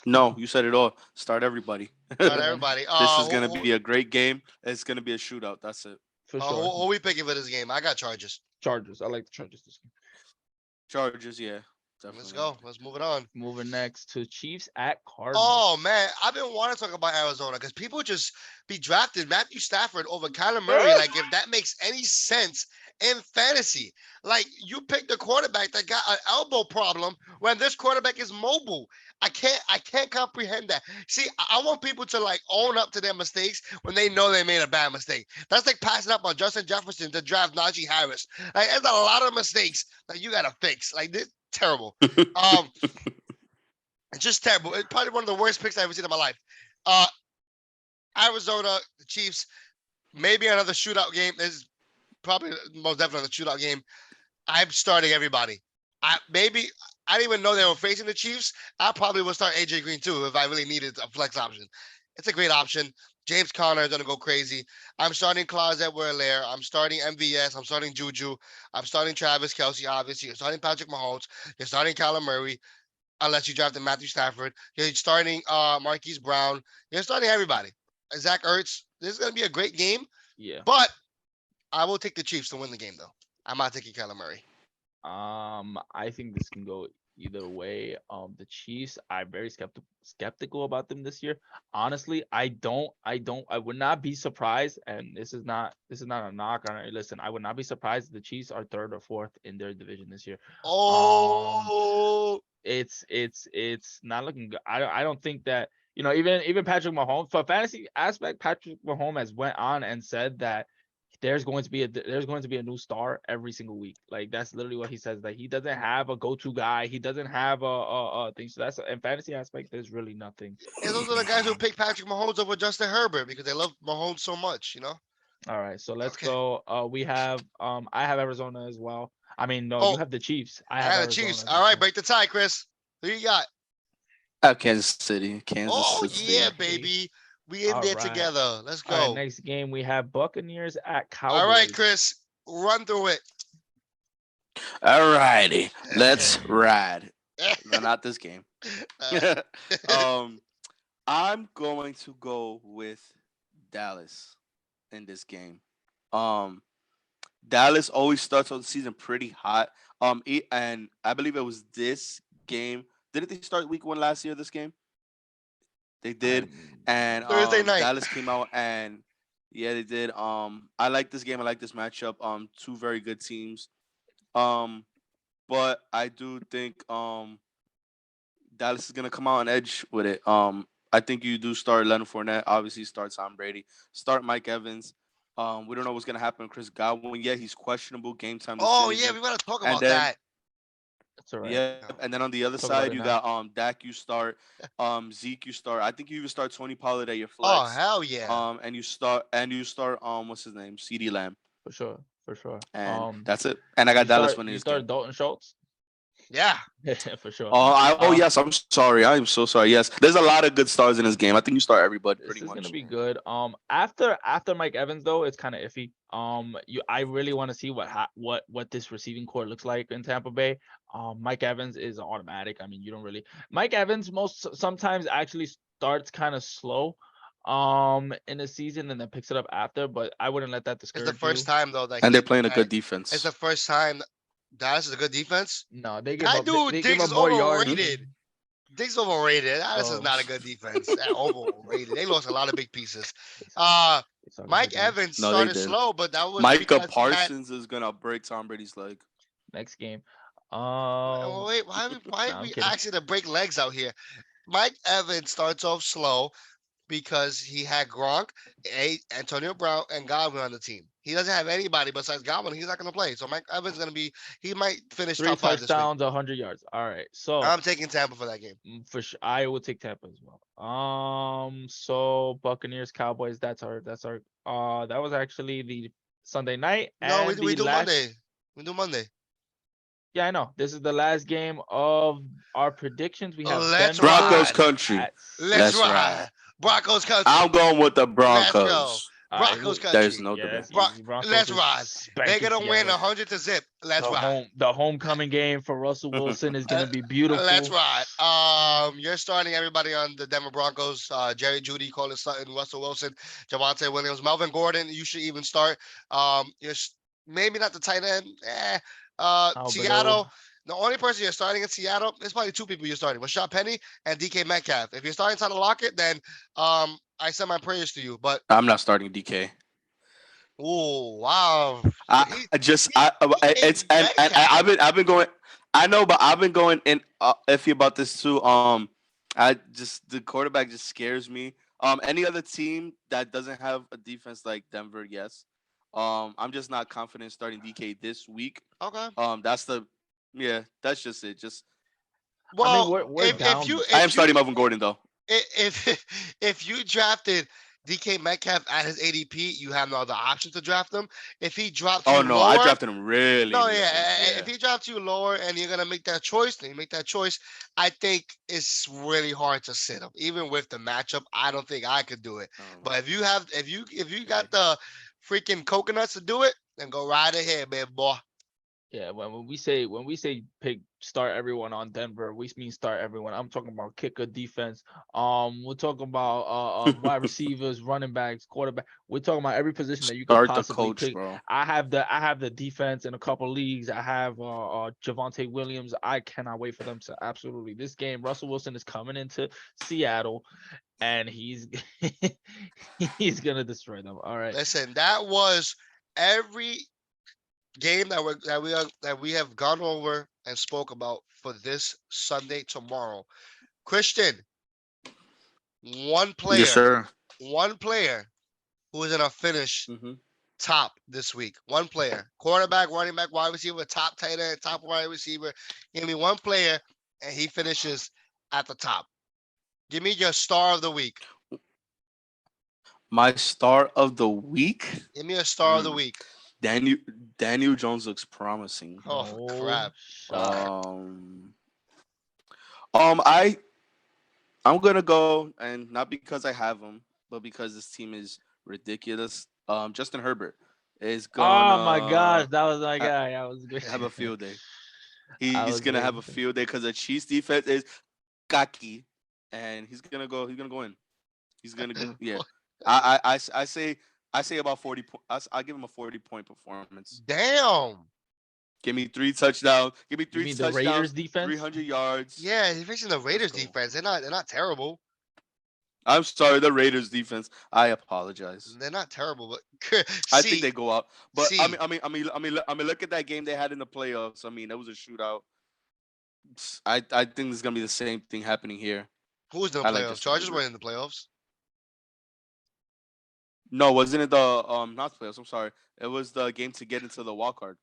No, you said it all. Start everybody. Start Yeah, man, everybody. This is gonna be a great game. It's gonna be a shootout. That's it. for Who, sure. who we picking for this game? I got Chargers. Chargers. I like the Chargers this game. Chargers, yeah. Let's definitely go. not. Let's move it on. Moving next to Chiefs at Cardinals. Oh man, I've been wanting to talk about Arizona because people just be drafted Matthew Stafford over Kyler Murray. Like if that makes any sense in fantasy, like you picked a quarterback that got an elbow problem when this quarterback is mobile. I can't comprehend that. See, I want people to like own up to their mistakes when they know they made a bad mistake. That's like passing up on Justin Jefferson to draft Najee Harris. Like there's a lot of mistakes that you gotta fix. Like this terrible. Um, it's just terrible. It's probably one of the worst picks I've ever seen in my life. Uh, Arizona, the Chiefs, maybe another shootout game. This is probably most definitely a shootout game. I'm starting everybody. I didn't even know they were facing the Chiefs. I probably would start AJ Green too if I really needed a flex option. It's a great option. James Conner is gonna go crazy. I'm starting Claus Edward-Helaire. I'm starting MVS. I'm starting Juju. I'm starting Travis Kelsey. Obviously, you're starting Patrick Mahomes. You're starting Kyler Murray unless you drafted Matthew Stafford. You're starting Marquise Brown. You're starting everybody. Zach Ertz. This is gonna be a great game, Yeah. but I will take the Chiefs to win the game though. I'm not taking Kyler Murray. I think this can go either way. The Chiefs, I'm very skeptical about them this year. Honestly, I would not be surprised, and this is not a knock on it. Listen, I would not be surprised if the Chiefs are third or fourth in their division this year. Um, Oh, it's not looking good. I don't think that even Patrick Mahomes for fantasy aspect, Patrick Mahomes has went on and said that there's going to be a new star every single week. Like that's literally what he says. That he doesn't have a go-to guy. He doesn't have a thing. So that's in fantasy aspect. There's really nothing. and those are the guys who pick Patrick Mahomes over Justin Herbert because they love Mahomes so much, you know? All right, so let's Okay. go. We have I have Arizona as well. I mean, no, you Oh, have the Chiefs. I I have had the Arizona Chiefs. as All right, well. break the tie, Chris. Who you got? I have Kansas City. Kansas Oh, City. yeah, Okay. baby. We in All there right. together. Let's All right. go. Next game we have Buccaneers at All right, Cowboys. Chris. Run through it. All righty, let's ride. No, not this game. um, I'm going to go with Dallas in this game. Um, Dallas always starts on the season pretty hot. And I believe it was this game. Didn't they start week 1 last year? This game they did, I'm and Thursday night. Dallas came out and yeah, they did. I like this game. I like this matchup. Two very good teams. Um, but I do think Dallas is gonna come out on edge with it. I think you do start Leonard Fournette. Obviously, start Tom Brady. Start Mike Evans. We don't know what's gonna happen. Chris Godwin, yeah, he's questionable. Game time Oh, yeah, decision. we got to talk And about then that. That's all right. yep, and then on the other Talk side about you it got now. Dak. You start Zeke. You start. I think you even start Tony Pollard at your Oh, flex. hell yeah. And you start what's his name? CD Lamb. For sure. For sure. And that's it. And I got You Dallas start winning you this game. start Dalton Schultz. Yeah. For sure. Oh Uh, yes, I'm sorry. I am so sorry. Yes, there's a lot of good stars in this game. I think you start everybody this pretty is gonna much. be good. After Mike Evans though, it's kind of iffy. I really want to see what this receiving core looks like in Tampa Bay. Mike Evans is automatic. I mean, you don't really. Mike Evans sometimes actually starts kind of slow, in the season and then picks it up after. But I wouldn't let that It's the discourage first you. time, though, that And they're he. playing a That, good it's defense. the first time Dallas is a good defense. No, they give That up. They, dude they give Diggs up is more yards. overrated. Diggs overrated. Dallas is Oh, not a good defense. Overrated. They lost a lot of big pieces. it's, Uh, it's talking Mike about them. Evans No, they started did. slow, but that was Micah because he had. Parsons is gonna break Tom Brady's leg. Next game. Wait, why No, are I'm we kidding. actually to break legs out here? Mike Evans starts off slow because he had Gronk, Antonio Brown, and Godwin on the team. He doesn't have anybody besides Godwin. He's not going to play. So Mike Evans is going to be. He might finish Three top 5 this week. touchdowns, 100 yards. All right. So I'm taking Tampa for that game. for sure, I would take Tampa as well. So Buccaneers, Cowboys. That's our. That was actually the Sunday night No, and we the do last. Monday. We do Monday. Yeah, I know. This is the last game of our predictions. We have Let's Denver Broncos ride. country. at Let's Let's Seattle. ride. ride. Broncos country. I'm going with the Let's go. Broncos. All right, Broncos There's country. no yeah, debate. that's Bro- easy. Broncos let's is ride. They're spanking gonna win Seattle. 100 to zip. Let's The ride. homecoming game for Russell Wilson is gonna Uh, be Let's beautiful. ride. You're starting everybody on the Denver Broncos. Jerry Judy, Cortland Sutton, Russell Wilson, Javante Williams, Melvin Gordon. You should even start. Maybe not the tight end. Alberto. Seattle. The only person you're starting in Seattle, there's probably two people you're starting: Rashad Penny and DK Metcalf. If you're starting Tyler Lockett, then I send my prayers to you. But I'm not starting DK. oh wow, I just DK it's and Metcalf. I've been going. I know, but I've been going in iffy about this too. I just the quarterback just scares me. Any other team that doesn't have a defense like Denver, yes. I'm just not confident starting DK this week. Okay. That's the yeah, that's just it. Just I mean, Well, we're down. I am if starting you Melvin Gordon though. if you drafted DK Metcalf at his ADP, you have no other option to draft him. If he dropped Oh you no, I lower, drafted him really no, yeah, late. if Yeah. he drops you lower and you're gonna make that choice, then you make that choice. I think it's really hard to sit him, even with the matchup. I don't think I could do it. But if you got Okay. the freaking coconuts to do it, then go right ahead, man, boy. Yeah, when we say pick start everyone on Denver, we mean start everyone. I'm talking about kicker, defense. We're talking about wide receivers, running backs, quarterback. We're talking about every position that you could Start the possibly coach, pick. bro. I have the defense in a couple leagues. I have Javante Williams. I cannot wait for them to absolutely this game. Russell Wilson is coming into Seattle, and he's gonna destroy them. All right. Listen, that was every game that we have gone over and spoke about for this Sunday tomorrow. Christian, one Yes, player, sir. one player who is gonna finish Hmm. top this week. One player, quarterback, running back, wide receiver, top tight end, top wide receiver. Give me one player, and he finishes at the top. Give me your star of the week. My start of the week. Give me a star of the Hmm. week. Daniel Daniel Jones looks promising. Oh No crap! All shot. right. Um, I'm gonna go and not because I have him, but because this team is ridiculous. Justin Herbert is Oh my gonna gosh, that was my ha- guy. I was good. have a field day. I He's was gonna have waiting a for. field day because the Chiefs defense is cocky, and he's gonna go. He's gonna go in. He's gonna go. Yeah. I say about 40 points. I give him a 40-point performance. Damn. Give me 3 touchdowns. Give me You three mean the Raiders touchdowns, defense? 300 yards. Yeah, he's facing the Let's Raiders go. defense. They're not terrible. I'm sorry, the Raiders defense. I apologize. They're not terrible, but I think see, they go up, but see, look at that game they had in the playoffs. I mean, that was a shootout. I think there's gonna be the same thing happening here. who was in the I like playoffs? Justin Chargers Herbert. were in the playoffs. No, wasn't it the not playoffs? I'm sorry. It was the game to get into the wild card.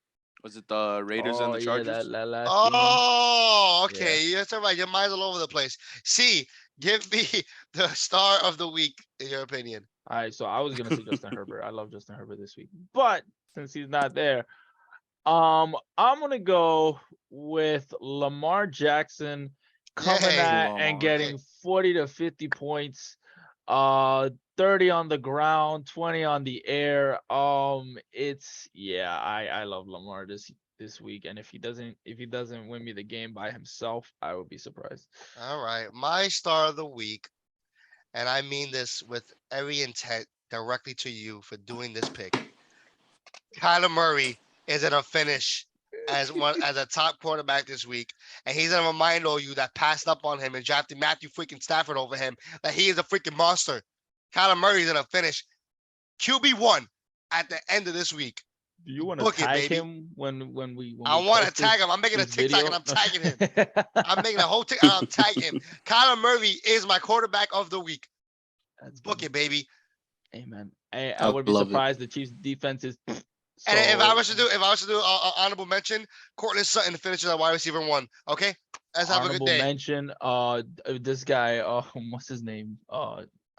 Was it the Raiders and Oh the yeah, Chargers? that last game. Oh, Yeah. okay. You're talking about your mind's all over the place. See, give me the star of the week in your opinion. All right, so I was gonna say Justin Herbert. I love Justin Herbert this week, but since he's not there, I'm gonna go with Lamar Jackson coming Dang. at and Lamar. Okay. getting 40 to 50 points, uh, 30 on the ground, 20 on the air. It's yeah, I love Lamar this week, and if he doesn't win me the game by himself, I would be surprised. All right. My star of the week, and I mean this with every intent directly to you for doing this pick. Kyler Murray is gonna finish as a top quarterback this week, and he's gonna remind all you that passed up on him and drafted Matthew freaking Stafford over him that he is a freaking monster. Kyler Murray is gonna finish QB1 at the end of this week. Do you want to Book it, tag baby. him when we I want to post tag him. I'm making a this TikTok and video? I'm tagging him. I'm making a whole TikTok and I'm tagging him. Kyler Murray is my quarterback of the week. That's Book good. it, baby. Amen. I I would be love it. surprised the Chiefs defense is And if I so was to do honorable mention, Cortland Sutton finishes at wide receiver 1. Okay, let's have a good honorable day. mention. This guy. What's his name?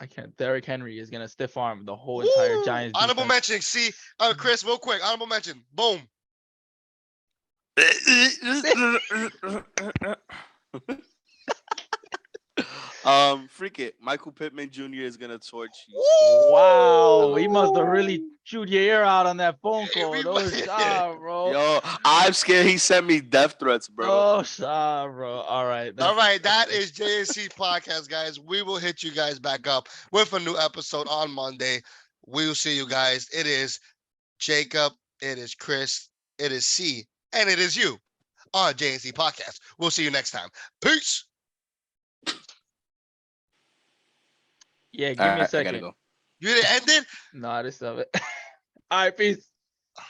I can't. Derrick Henry is gonna stiff arm the whole entire Woo! Giants Honorable defense. mention. See, Chris, real quick. Honorable mention. Boom. Freak it. Michael Pittman Jr. is gonna torch you. Wow, he must have really chewed your ear out on that phone call. We No must- shot, bro. Yo, I'm scared he sent me death threats, bro. No shot, bro. All right. All right, that is JNC Podcast, guys. We will hit you guys back up with a new episode on Monday. We will see you guys. It is Jacob, it is Chris, it is C, and it is you. on JNC Podcast. We'll see you next time. Peace. Yeah, give me a Alright, I gotta second. go. You didn't end it? No, this of it. All right, peace.